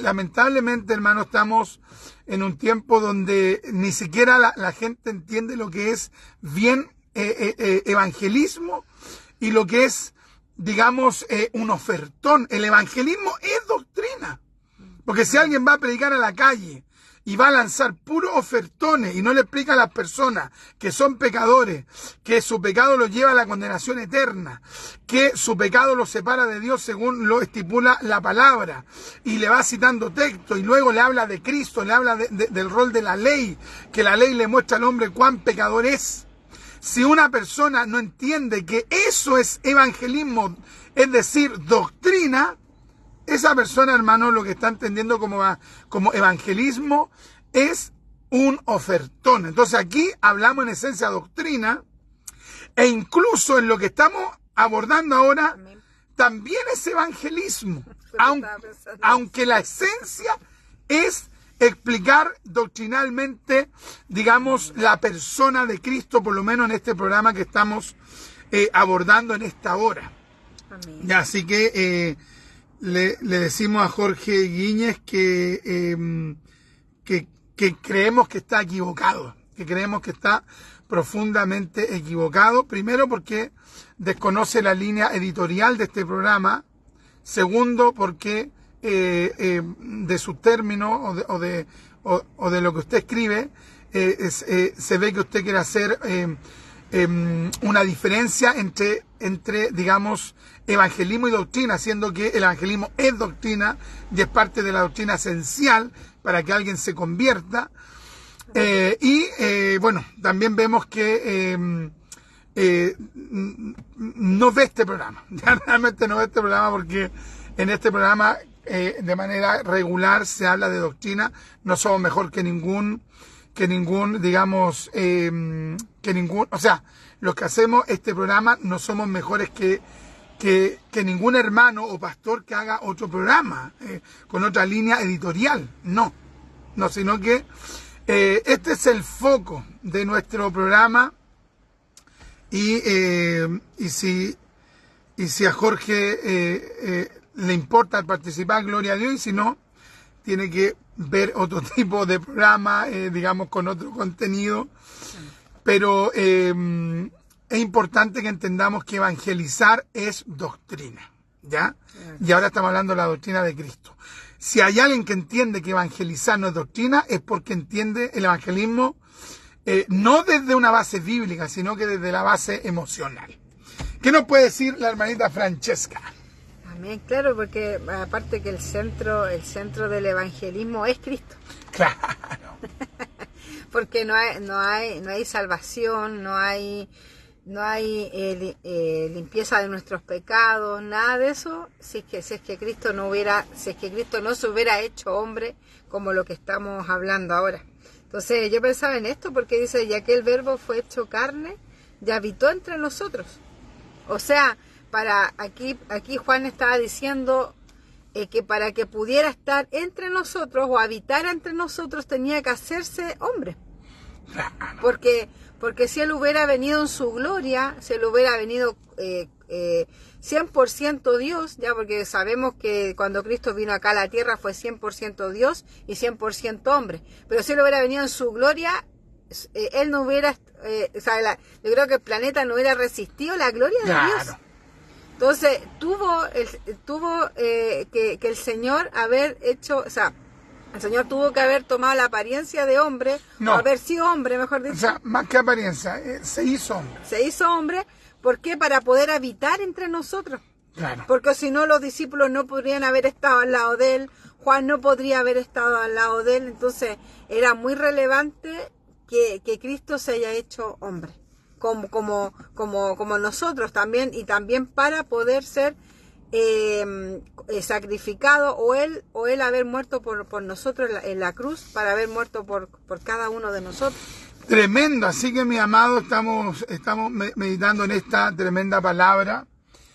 [SPEAKER 1] lamentablemente, hermano, estamos en un tiempo donde ni siquiera la gente entiende lo que es bien evangelismo y lo que es, digamos, un ofertón. El evangelismo es doctrina. Porque si alguien va a predicar a la calle y va a lanzar puros ofertones y no le explica a las personas que son pecadores, que su pecado los lleva a la condenación eterna, que su pecado los separa de Dios según lo estipula la palabra, y le va citando texto y luego le habla de Cristo, le habla del rol de la ley, que la ley le muestra al hombre cuán pecador es. Si una persona no entiende que eso es evangelismo, es decir, doctrina, esa persona, hermano, lo que está entendiendo como evangelismo es un ofertón. Entonces aquí hablamos en esencia doctrina, e incluso en lo que estamos abordando ahora, también es evangelismo, aunque la esencia es explicar doctrinalmente, digamos, la persona de Cristo, por lo menos en este programa que estamos abordando en esta hora. Amén. Ya, así que le decimos a Jorge Guíñez que creemos que está equivocado, que creemos que está profundamente equivocado. Primero, porque desconoce la línea editorial de este programa. Segundo, porque de sus términos o de lo que usted escribe, se ve que usted quiere hacer una diferencia entre, digamos, evangelismo y doctrina, siendo que el evangelismo es doctrina y es parte de la doctrina esencial para que alguien se convierta. Bueno, también vemos que no ve este programa. Realmente no ve este programa porque en este programa de manera regular se habla de doctrina. No somos mejor que ningún, digamos, o sea, los que hacemos este programa no somos mejores que ningún hermano o pastor que haga otro programa con otra línea editorial. No, sino que este es el foco de nuestro programa. Y si a Jorge le importa participar, gloria a Dios, y si no, tiene que ver otro tipo de programa, digamos, con otro contenido. Pero es importante que entendamos que evangelizar es doctrina, ¿ya? Y ahora estamos hablando de la doctrina de Cristo. Si hay alguien que entiende que evangelizar no es doctrina, es porque entiende el evangelismo no desde una base bíblica, sino que desde la base emocional. ¿Qué nos puede decir la hermanita Francesca?
[SPEAKER 2] Amén, claro, porque aparte que el centro del evangelismo es Cristo.
[SPEAKER 1] Claro.
[SPEAKER 2] Porque no hay salvación, no hay limpieza de nuestros pecados, nada de eso, si es que Cristo no se hubiera hecho hombre como lo que estamos hablando ahora. Entonces yo pensaba en esto porque dice, ya que el verbo fue hecho carne y habitó entre nosotros. O sea, aquí Juan estaba diciendo que para que pudiera estar entre nosotros o habitar entre nosotros tenía que hacerse hombre. Porque si él hubiera venido en su gloria, si él hubiera venido 100% Dios, ya, porque sabemos que cuando Cristo vino acá a la tierra fue 100% Dios y 100% hombre. Pero si él hubiera venido en su gloria, él no hubiera, yo creo que el planeta no hubiera resistido la gloria de Dios. Entonces tuvo que el Señor haber hecho, o sea, el Señor tuvo que haber tomado la apariencia de hombre, o haber sido hombre, mejor dicho.
[SPEAKER 1] O sea, más que apariencia, se hizo hombre.
[SPEAKER 2] Se hizo hombre, ¿por qué? Para poder habitar entre nosotros.
[SPEAKER 1] Claro.
[SPEAKER 2] Porque si no, los discípulos no podrían haber estado al lado de él, Juan no podría haber estado al lado de él, entonces era muy relevante que Cristo se haya hecho hombre, como nosotros también, y también para poder ser sacrificado, o él haber muerto por nosotros en la cruz, para haber muerto por cada uno de nosotros.
[SPEAKER 1] Tremendo, así que mis amados, estamos meditando en esta tremenda palabra.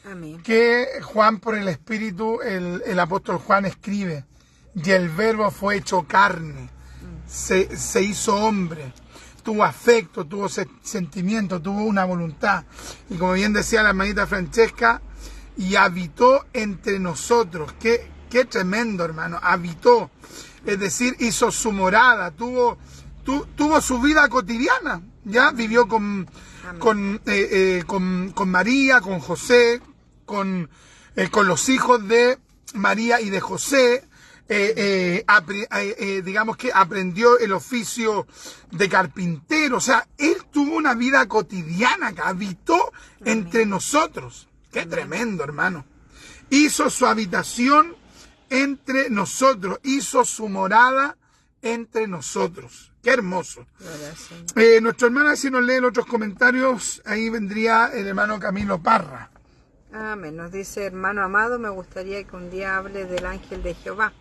[SPEAKER 2] Amén.
[SPEAKER 1] Que Juan, por el Espíritu, el apóstol Juan escribe, y el verbo fue hecho carne, se hizo hombre, tuvo afecto, tuvo sentimiento, tuvo una voluntad, y como bien decía la hermanita Francesca, y habitó entre nosotros. Qué tremendo, hermano, habitó, es decir, hizo su morada, tuvo su vida cotidiana, ya vivió con María, con José, con los hijos de María y de José, digamos que aprendió el oficio de carpintero, o sea, él tuvo una vida cotidiana que habitó entre nosotros. Qué tremendo, hermano. Hizo su habitación entre nosotros, hizo su morada entre nosotros. Qué hermoso. Nuestro hermano, si nos lee los otros comentarios, ahí vendría el hermano Camilo Parra.
[SPEAKER 2] Amén. Nos dice, hermano amado, me gustaría que un día hable del ángel de Jehová.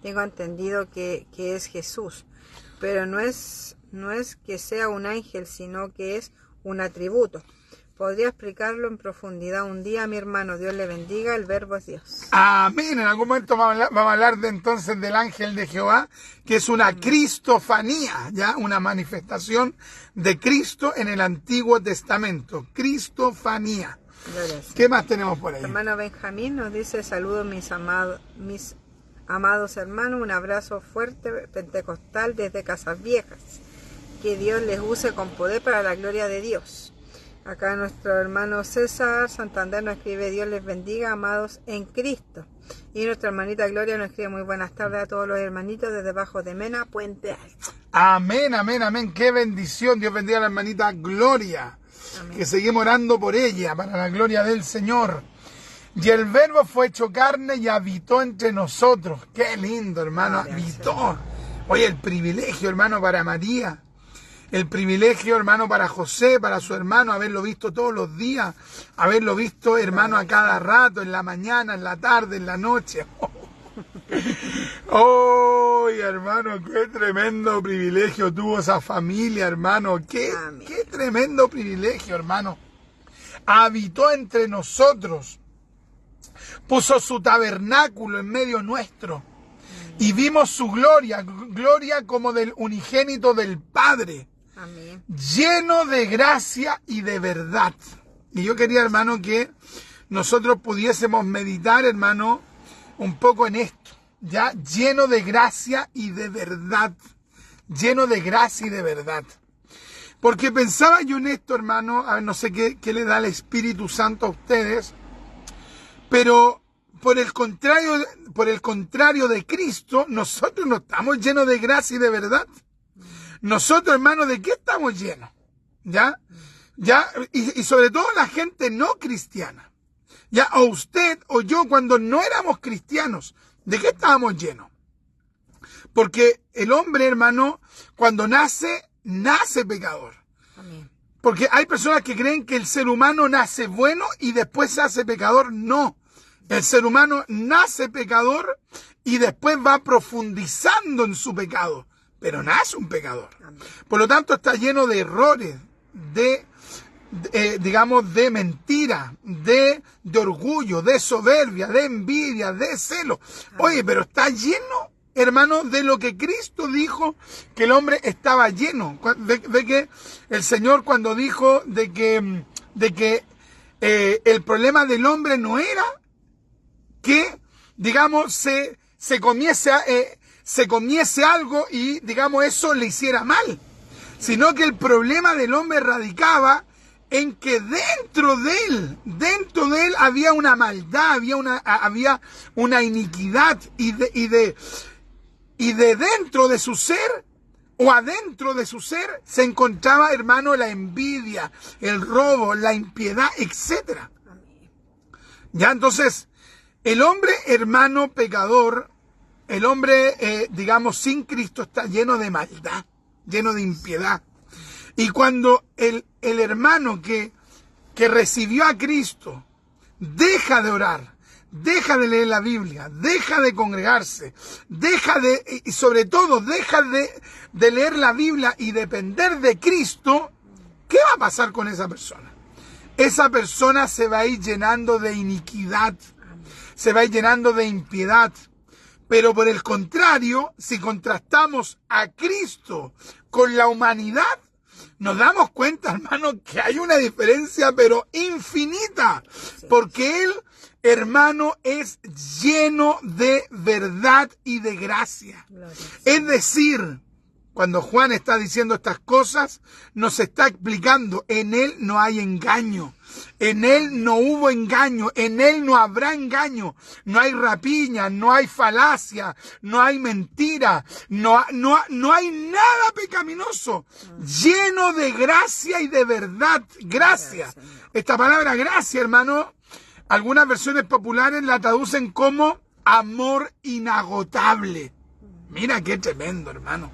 [SPEAKER 2] Tengo entendido que es Jesús, pero no es que sea un ángel, sino que es un atributo. ¿Podría explicarlo en profundidad un día, mi hermano? Dios le bendiga, el verbo es Dios.
[SPEAKER 1] Amén. En algún momento vamos a hablar entonces del ángel de Jehová, que es una cristofanía, ya, una manifestación de Cristo en el Antiguo Testamento. Cristofanía. ¿Qué más tenemos por ahí?
[SPEAKER 2] Hermano Benjamín nos dice, saludos mis amados hermanos, un abrazo fuerte pentecostal desde Casas Viejas. Que Dios les use con poder para la gloria de Dios. Acá nuestro hermano César Santander nos escribe, Dios les bendiga, amados en Cristo. Y nuestra hermanita Gloria nos escribe, muy buenas tardes a todos los hermanitos desde Bajo de Mena, Puente Alto.
[SPEAKER 1] Amén, amén, amén. Qué bendición. Dios bendiga a la hermanita Gloria. Amén. Que seguimos orando por ella, para la gloria del Señor. Y el verbo fue hecho carne y habitó entre nosotros. Qué lindo, hermano, habitó. Oye, el privilegio, hermano, para María. El privilegio, hermano, para José, para su hermano, haberlo visto todos los días, haberlo visto, hermano, a cada rato, en la mañana, en la tarde, en la noche. ¡Oh, hermano, qué tremendo privilegio tuvo esa familia, hermano! ¡Qué tremendo privilegio, hermano! Habitó entre nosotros, puso su tabernáculo en medio nuestro, y vimos su gloria como del unigénito del Padre.
[SPEAKER 2] Amén.
[SPEAKER 1] Lleno de gracia y de verdad. Y yo quería, hermano, que nosotros pudiésemos meditar, hermano, un poco en esto, ya lleno de gracia y de verdad, lleno de gracia y de verdad. Porque pensaba yo en esto, hermano, a ver, no sé qué le da el Espíritu Santo a ustedes, pero por el contrario de Cristo, nosotros no estamos llenos de gracia y de verdad. Nosotros, hermano, ¿de qué estamos llenos? ¿Ya? Y sobre todo la gente no cristiana. Ya, o usted o yo, cuando no éramos cristianos, ¿de qué estábamos llenos? Porque el hombre, hermano, cuando nace pecador.
[SPEAKER 2] Amén.
[SPEAKER 1] Porque hay personas que creen que el ser humano nace bueno y después se hace pecador. No. El ser humano nace pecador y después va profundizando en su pecado. Pero nace un pecador. Por lo tanto, está lleno de errores, digamos, de mentira, de orgullo, de soberbia, de envidia, de celo. Oye, pero está lleno, hermano, de lo que Cristo dijo que el hombre estaba lleno. Ve que el Señor cuando dijo de que el problema del hombre no era que, digamos, se comiese algo y, digamos, eso le hiciera mal, sino que el problema del hombre radicaba en que dentro de él había una maldad, había una iniquidad y de dentro de su ser o adentro de su ser se encontraba, hermano, la envidia, el robo, la impiedad, etcétera. Ya, entonces, el hombre, hermano, pecador, el hombre, digamos, sin Cristo está lleno de maldad, lleno de impiedad. Y cuando el hermano que recibió a Cristo deja de orar, deja de leer la Biblia, deja de congregarse, y sobre todo deja de leer la Biblia y depender de Cristo, ¿qué va a pasar con esa persona? Esa persona se va a ir llenando de iniquidad, se va a ir llenando de impiedad. Pero por el contrario, si contrastamos a Cristo con la humanidad, nos damos cuenta, hermano, que hay una diferencia, pero infinita. Porque Él, hermano, es lleno de verdad y de gracia. Es decir, cuando Juan está diciendo estas cosas, nos está explicando, en Él no hay engaño. En Él no hubo engaño, en Él no habrá engaño, no hay rapiña, no hay falacia, no hay mentira, no hay nada pecaminoso, lleno de gracia y de verdad. Gracia. Esta palabra gracia, hermano, algunas versiones populares la traducen como amor inagotable. Mira qué tremendo, hermano.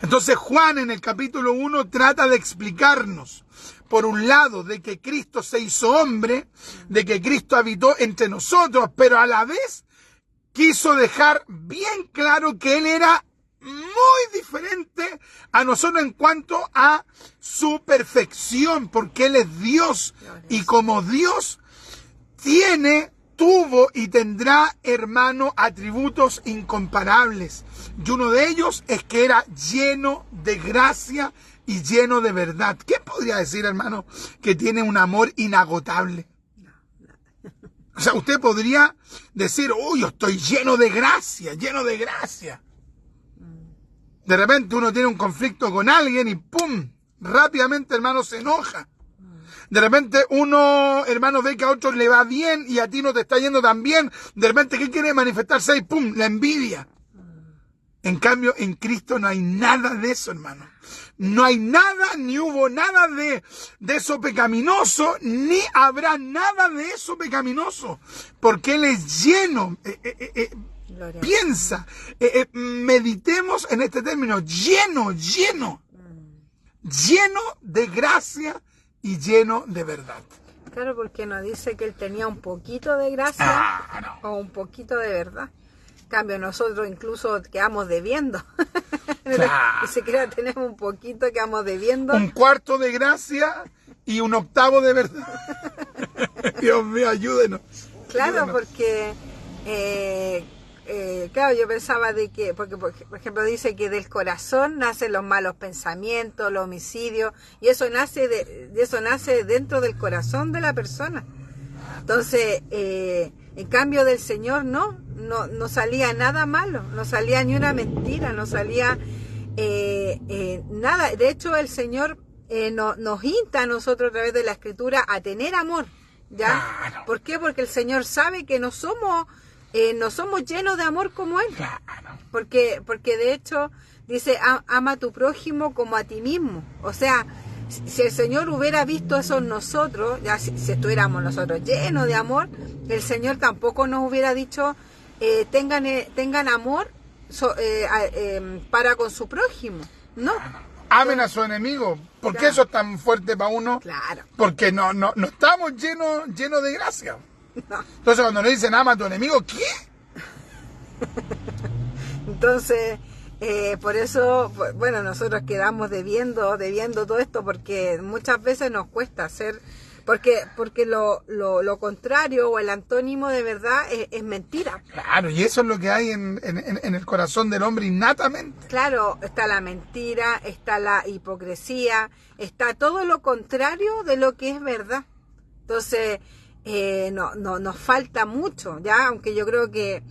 [SPEAKER 1] Entonces Juan en el capítulo 1 trata de explicarnos, por un lado, de que Cristo se hizo hombre, de que Cristo habitó entre nosotros, pero a la vez quiso dejar bien claro que Él era muy diferente a nosotros en cuanto a su perfección, porque Él es Dios, y como Dios tuvo y tendrá, hermano, atributos incomparables. Y uno de ellos es que era lleno de gracia y lleno de verdad. ¿Qué podría decir, hermano, que tiene un amor inagotable? O sea, usted podría decir, yo estoy lleno de gracia, lleno de gracia. De repente uno tiene un conflicto con alguien y ¡pum! Rápidamente, hermano, se enoja. De repente uno, hermano, ve que a otros le va bien y a ti no te está yendo tan bien. De repente, ¿qué quiere manifestarse ahí? ¡Pum! La envidia. En cambio, en Cristo no hay nada de eso, hermano. No hay nada, ni hubo nada de eso pecaminoso, ni habrá nada de eso pecaminoso. Porque Él es lleno. Piensa, meditemos en este término, lleno de gracia y lleno de verdad.
[SPEAKER 2] Claro, porque nos dice que Él tenía un poquito de gracia o un poquito de verdad. En cambio, nosotros incluso quedamos debiendo. Ni siquiera tenemos un poquito, quedamos debiendo.
[SPEAKER 1] Un cuarto de gracia y un octavo de verdad. Dios mío, ayúdenos.
[SPEAKER 2] Claro, porque... claro, yo pensaba de que, porque por ejemplo dice que del corazón nacen los malos pensamientos, los homicidios, y eso nace dentro del corazón de la persona. Entonces, En cambio del Señor no salía nada malo, no salía ni una mentira, no salía nada. De hecho, el Señor nos insta a nosotros a través de la Escritura a tener amor, ¿ya?
[SPEAKER 1] Claro.
[SPEAKER 2] ¿Por qué? Porque el Señor sabe que no somos llenos de amor como Él.
[SPEAKER 1] Claro.
[SPEAKER 2] Porque de hecho dice, ama a tu prójimo como a ti mismo. O sea, si el Señor hubiera visto eso en nosotros, ya si estuviéramos nosotros llenos de amor, el Señor tampoco nos hubiera dicho, tengan amor para con su prójimo. No.
[SPEAKER 1] Amen a su enemigo. ¿Por qué eso es tan fuerte para uno?
[SPEAKER 2] Claro.
[SPEAKER 1] Porque no estamos llenos de gracia.
[SPEAKER 2] No.
[SPEAKER 1] Entonces cuando nos dicen ama a tu enemigo, ¿qué?
[SPEAKER 2] Entonces, por eso, bueno, nosotros quedamos debiendo todo esto, porque muchas veces nos cuesta hacer, porque lo contrario o el antónimo de verdad es mentira.
[SPEAKER 1] Claro, y eso es lo que hay en el corazón del hombre innatamente.
[SPEAKER 2] Claro, está la mentira, está la hipocresía, está todo lo contrario de lo que es verdad. Entonces, nos falta mucho, ya, aunque yo creo que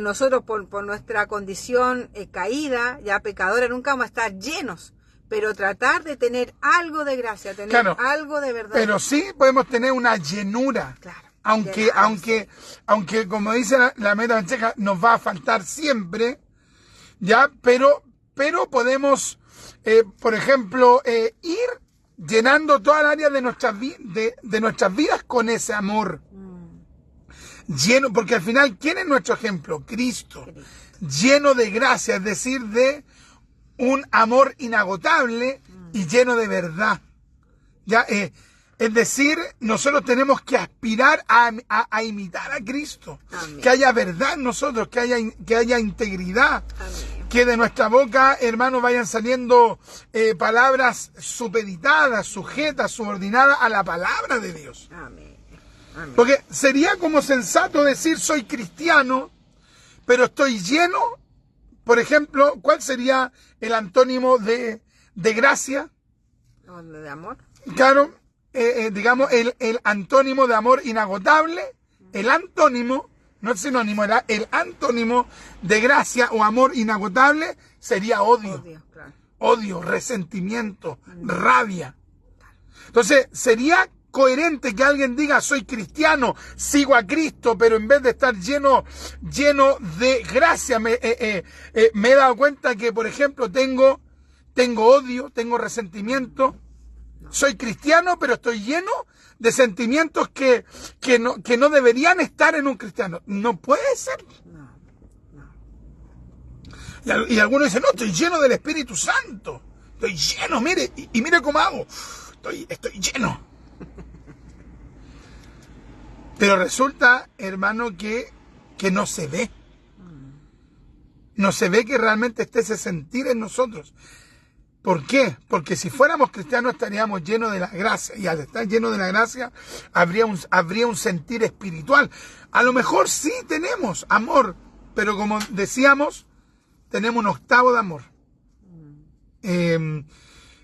[SPEAKER 2] nosotros por nuestra condición caída, ya pecadora, nunca vamos a estar llenos, pero tratar de tener algo de gracia, tener algo de verdad.
[SPEAKER 1] Pero sí podemos tener una llenura.
[SPEAKER 2] Claro.
[SPEAKER 1] Aunque como dice la meta mancheja, nos va a faltar siempre, ya, pero podemos, por ejemplo, ir llenando toda el área de nuestras vidas con ese amor. Lleno, porque al final, ¿quién es nuestro ejemplo? Cristo. Lleno de gracia, es decir, de un amor inagotable y lleno de verdad. ¿Ya? Es decir, nosotros tenemos que aspirar a imitar a Cristo. Amén. Que haya verdad en nosotros, que haya integridad. Amén. Que de nuestra boca, hermanos, vayan saliendo palabras supeditadas, sujetas, subordinadas a la palabra de Dios. Amén. Amén. Porque sería como sensato decir soy cristiano, pero estoy lleno, por ejemplo, ¿cuál sería el antónimo de gracia?
[SPEAKER 2] ¿De amor?
[SPEAKER 1] Claro, digamos el antónimo de amor inagotable, el antónimo, no es sinónimo, era el antónimo de gracia o amor inagotable sería odio. Claro. Odio, resentimiento, rabia. Entonces, sería coherente que alguien diga soy cristiano, sigo a Cristo, pero en vez de estar lleno de gracia, me he dado cuenta que, por ejemplo, tengo odio, tengo resentimiento. Soy cristiano, pero estoy lleno de sentimientos que no deberían estar en un cristiano. No puede ser. Y algunos dicen, no, estoy lleno del Espíritu Santo. Estoy lleno, mire, y mire cómo hago. Estoy lleno. Pero resulta, hermano, que no se ve. No se ve que realmente esté ese sentir en nosotros. ¿Por qué? Porque si fuéramos cristianos estaríamos llenos de la gracia. Y al estar llenos de la gracia habría un sentir espiritual. A lo mejor sí tenemos amor, pero como decíamos, tenemos un octavo de amor.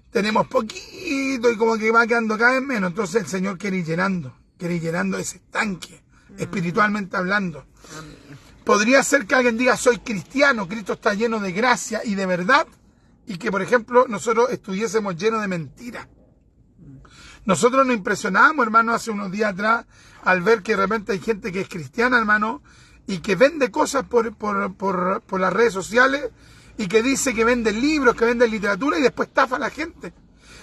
[SPEAKER 1] Tenemos poquito y como que va quedando cada vez menos. Entonces el Señor quiere ir llenando ese tanque, espiritualmente hablando. Amén. Podría ser que alguien diga, soy cristiano, Cristo está lleno de gracia y de verdad, y que, por ejemplo, nosotros estuviésemos llenos de mentira. Nosotros nos impresionamos, hermano, hace unos días atrás, al ver que de repente hay gente que es cristiana, hermano, y que vende cosas por las redes sociales, y que dice que vende libros, que vende literatura, y después estafa a la gente.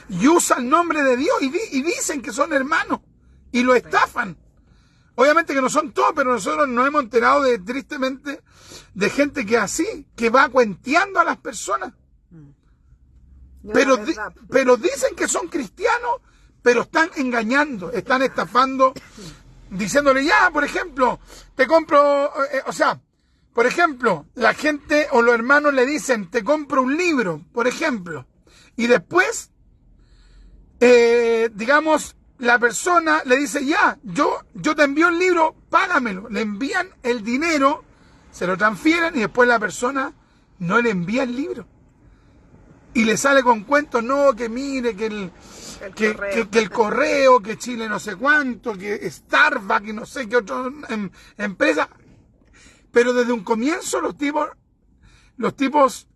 [SPEAKER 1] Y usa el nombre de Dios, y dicen que son hermanos. Y lo estafan. Obviamente que no son todos, pero nosotros nos hemos enterado tristemente de gente que es así, que va cuenteando a las personas. Pero dicen que son cristianos, pero están engañando, están estafando, diciéndole ya, por ejemplo, te compro, por ejemplo, la gente o los hermanos le dicen, te compro un libro, por ejemplo, y después, digamos, la persona le dice, ya, yo te envío el libro, págamelo. Le envían el dinero, se lo transfieren y después la persona no le envía el libro. Y le sale con cuentos, no, que mire, que que el correo, que Chile no sé cuánto, que Starbucks, y no sé qué otra empresa. Pero desde un comienzo los tipos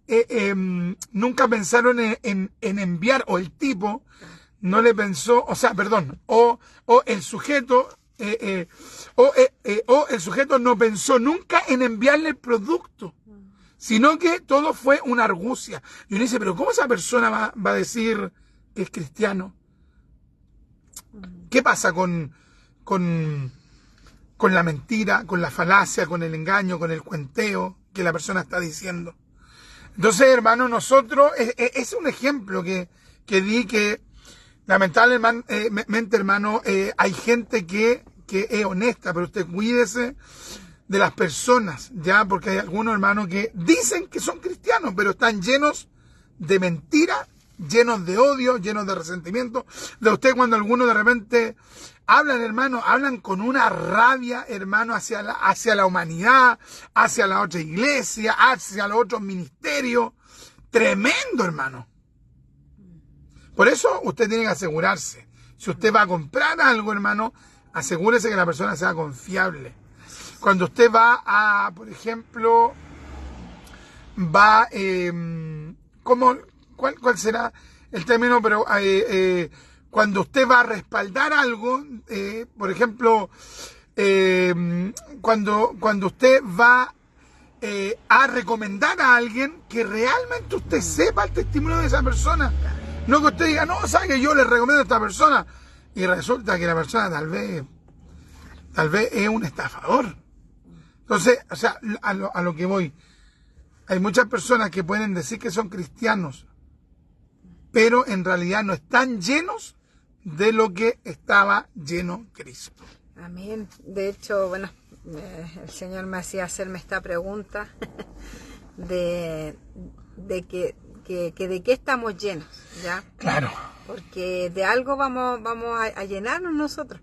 [SPEAKER 1] nunca pensaron en enviar, o el tipo no le pensó, o el sujeto, o el sujeto no pensó nunca en enviarle el producto, sino que todo fue una argucia. Y uno dice, pero ¿cómo esa persona va a decir que es cristiano? ¿Qué pasa con la mentira, con la falacia, con el engaño, con el cuenteo que la persona está diciendo? Entonces, hermano, nosotros, es un ejemplo que di que lamentablemente, hermano, hay gente que es honesta, pero usted cuídese de las personas, ya, porque hay algunos hermanos que dicen que son cristianos, pero están llenos de mentira, llenos de odio, llenos de resentimiento. De usted, cuando algunos de repente hablan, hermano, hablan con una rabia, hermano, hacia la humanidad, hacia la otra iglesia, hacia los otros ministerios. Tremendo, hermano. Por eso usted tiene que asegurarse. Si usted va a comprar algo, hermano, asegúrese que la persona sea confiable. Cuando usted va por ejemplo, ¿cuál será el término? Pero cuando usted va a respaldar algo, por ejemplo, cuando usted va a recomendar a alguien, que realmente usted sepa el testimonio de esa persona. No que usted diga, no, sabe que yo le recomiendo a esta persona, y resulta que la persona tal vez es un estafador. Entonces, o sea, a lo que voy, hay muchas personas que pueden decir que son cristianos, pero en realidad no están llenos de lo que estaba lleno Cristo.
[SPEAKER 2] Amén. De hecho, bueno, el Señor me hacía hacerme esta pregunta de que de qué estamos llenos, ¿ya?
[SPEAKER 1] Claro.
[SPEAKER 2] Porque de algo vamos a llenarnos nosotros,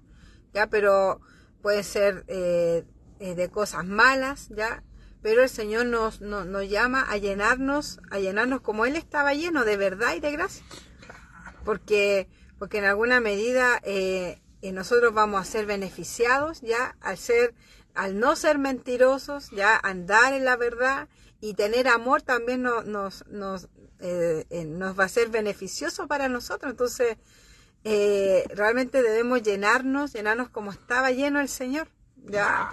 [SPEAKER 2] ¿ya? Pero puede ser de cosas malas, ¿ya? Pero el Señor nos llama a llenarnos como Él estaba lleno, de verdad y de gracia. Porque en alguna medida nosotros vamos a ser beneficiados, ¿ya? Al no ser mentirosos, ¿ya? Andar en la verdad y tener amor también nos va a ser beneficioso para nosotros. Entonces, realmente debemos llenarnos como estaba lleno el Señor, ¿ya?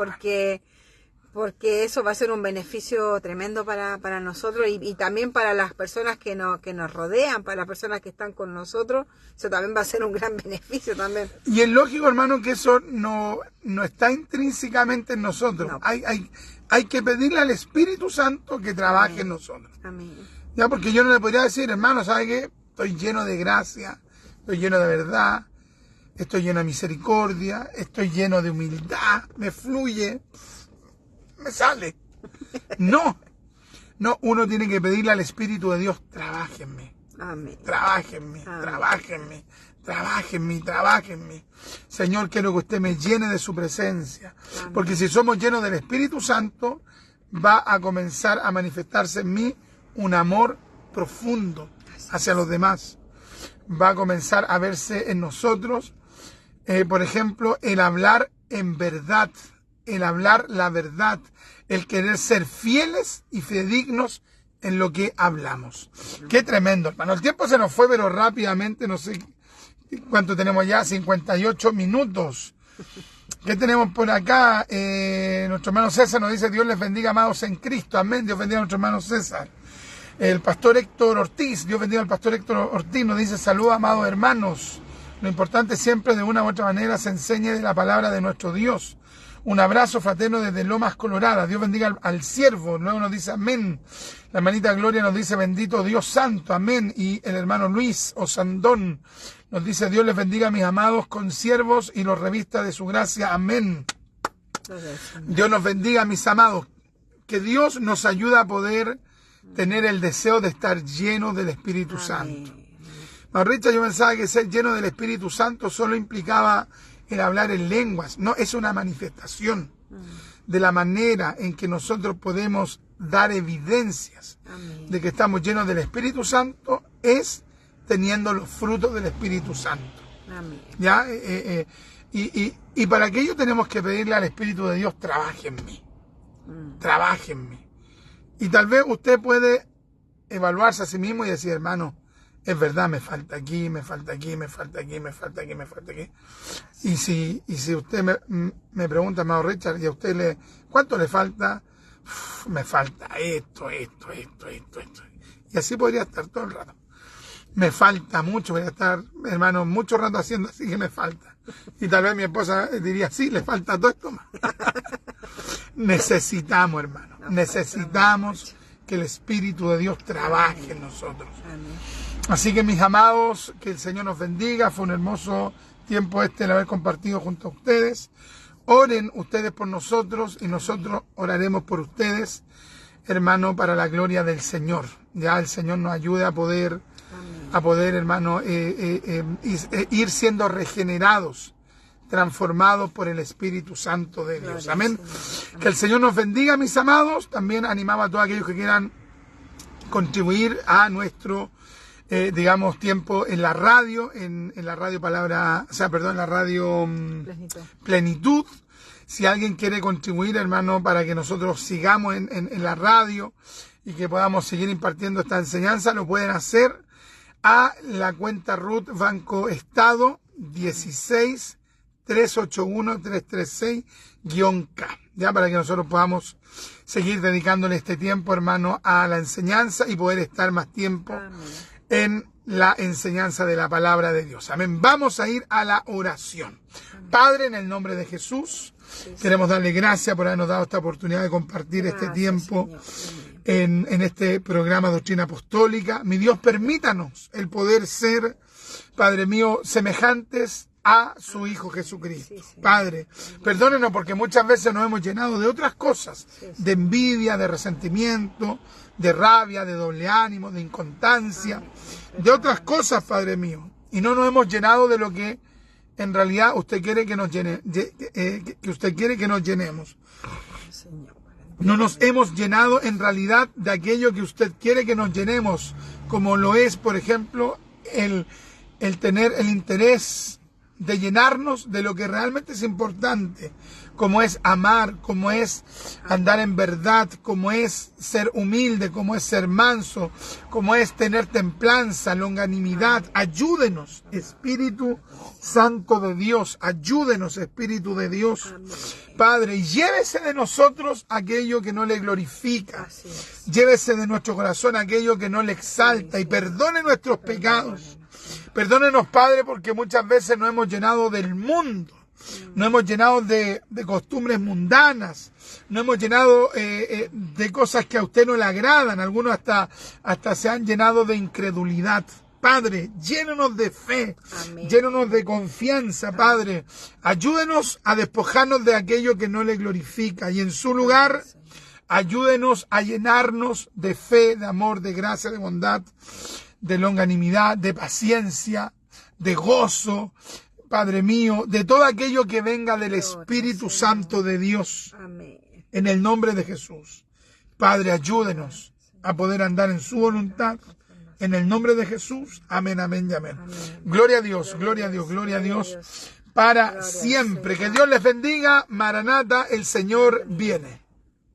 [SPEAKER 2] Porque eso va a ser un beneficio tremendo para nosotros y también para las personas que nos rodean, para las personas que están con nosotros. Eso también va a ser un gran beneficio también.
[SPEAKER 1] Y es lógico, hermano, que eso no está intrínsecamente en nosotros. No. Hay que pedirle al Espíritu Santo que trabaje en nosotros.
[SPEAKER 2] Amén.
[SPEAKER 1] Ya, porque yo no le podría decir, hermano, ¿sabe qué? Estoy lleno de gracia, estoy lleno de verdad, estoy lleno de misericordia, estoy lleno de humildad, me fluye, me sale. No, uno tiene que pedirle al Espíritu de Dios, trabájenme.
[SPEAKER 2] Amén.
[SPEAKER 1] Trabájenme, amén. Trabájenme. Señor, quiero que usted me llene de su presencia. Amén. Porque si somos llenos del Espíritu Santo, va a comenzar a manifestarse en mí un amor profundo hacia los demás. Va a comenzar a verse en nosotros, por ejemplo, el hablar en verdad, el hablar la verdad, el querer ser fieles y fidedignos en lo que hablamos. Qué tremendo, hermano. El tiempo se nos fue, pero rápidamente, no sé cuánto tenemos ya, 58 minutos. ¿Qué tenemos por acá? Nuestro hermano César nos dice, Dios les bendiga, amados en Cristo. Amén. Dios bendiga a nuestro hermano César. El pastor Héctor Ortiz, Dios bendiga al pastor Héctor Ortiz, nos dice, saludos, amados hermanos. Lo importante siempre, de una u otra manera, se enseñe de la palabra de nuestro Dios. Un abrazo fraterno desde Lomas Colorada. Dios bendiga al siervo. Luego nos dice amén. La hermanita Gloria nos dice bendito Dios santo. Amén. Y el hermano Luis Osandón nos dice Dios les bendiga a mis amados consiervos y los revista de su gracia. Amén. Dios nos bendiga, mis amados. Que Dios nos ayude a poder tener el deseo de estar llenos del Espíritu Santo. Mauricio, yo pensaba que ser lleno del Espíritu Santo solo implicaba el hablar en lenguas. No, es una manifestación de la manera en que nosotros podemos dar evidencias de que estamos llenos del Espíritu Santo, es teniendo los frutos del Espíritu Santo.
[SPEAKER 2] Amén.
[SPEAKER 1] ¿Ya? Y para aquello tenemos que pedirle al Espíritu de Dios, trabaje en mí. Trabaje en mí. Y tal vez usted puede evaluarse a sí mismo y decir, hermano, es verdad, me falta aquí, me falta aquí, me falta aquí, me falta aquí, me falta aquí. Y si usted me pregunta, hermano Richard, y a usted ¿cuánto le falta? Me falta esto. Y así podría estar todo el rato. Me falta mucho, voy a estar, hermano, mucho rato haciendo así que me falta. Y tal vez mi esposa diría, sí, le falta todo esto más. Necesitamos, hermano, necesitamos que el Espíritu de Dios trabaje en nosotros. Así que mis amados, que el Señor nos bendiga. Fue un hermoso tiempo el haber compartido junto a ustedes. Oren ustedes por nosotros y nosotros oraremos por ustedes, hermano, para la gloria del Señor. Ya el Señor nos ayude a poder, hermano, ir siendo regenerados, transformados por el Espíritu Santo de Dios. Amén. Que el Señor nos bendiga, mis amados. También animaba a todos aquellos que quieran contribuir a nuestro, digamos, tiempo en la radio, en la radio en la radio Plenitud. Si alguien quiere contribuir, hermano, para que nosotros sigamos en la radio y que podamos seguir impartiendo esta enseñanza, lo pueden hacer a la cuenta RUT Banco Estado 16-381-336-K, ya para que nosotros podamos seguir dedicándole este tiempo, hermano, a la enseñanza y poder estar más tiempo en la enseñanza de la palabra de Dios. Amén. Vamos a ir a la oración. Padre, en el nombre de Jesús, queremos darle gracias por habernos dado esta oportunidad de compartir este tiempo en este programa Doctrina Apostólica. Mi Dios, permítanos el poder ser, Padre mío, semejantes a su Hijo Jesucristo. Padre, perdónenos porque muchas veces nos hemos llenado de otras cosas, de envidia, de resentimiento, de rabia, de doble ánimo, de inconstancia, de otras cosas, Padre mío, y no nos hemos llenado de lo que en realidad usted quiere que nos llenemos. No nos hemos llenado en realidad de aquello que usted quiere que nos llenemos, como lo es, por ejemplo, el tener el interés de llenarnos de lo que realmente es importante, como es amar, como es andar en verdad, como es ser humilde, como es ser manso, como es tener templanza, longanimidad. Ayúdenos, Espíritu Santo de Dios, ayúdenos, Espíritu de Dios. Padre, y llévese de nosotros aquello que no le glorifica, llévese de nuestro corazón aquello que no le exalta y perdone nuestros pecados. Perdónenos, Padre, porque muchas veces nos hemos llenado del mundo, nos hemos llenado de costumbres mundanas, nos hemos llenado de cosas que a usted no le agradan. Algunos hasta se han llenado de incredulidad. Padre, llénenos de fe, llénenos de confianza, Padre. Ayúdenos a despojarnos de aquello que no le glorifica y en su lugar, ayúdenos a llenarnos de fe, de amor, de gracia, de bondad, de longanimidad, de paciencia, de gozo, Padre mío, de todo aquello que venga del Espíritu Santo de Dios. En el nombre de Jesús. Padre, ayúdenos a poder andar en su voluntad. En el nombre de Jesús. Amén, amén y amén. Gloria a Dios, gloria a Dios, gloria a Dios. Para siempre. Que Dios les bendiga. Maranata, el Señor viene.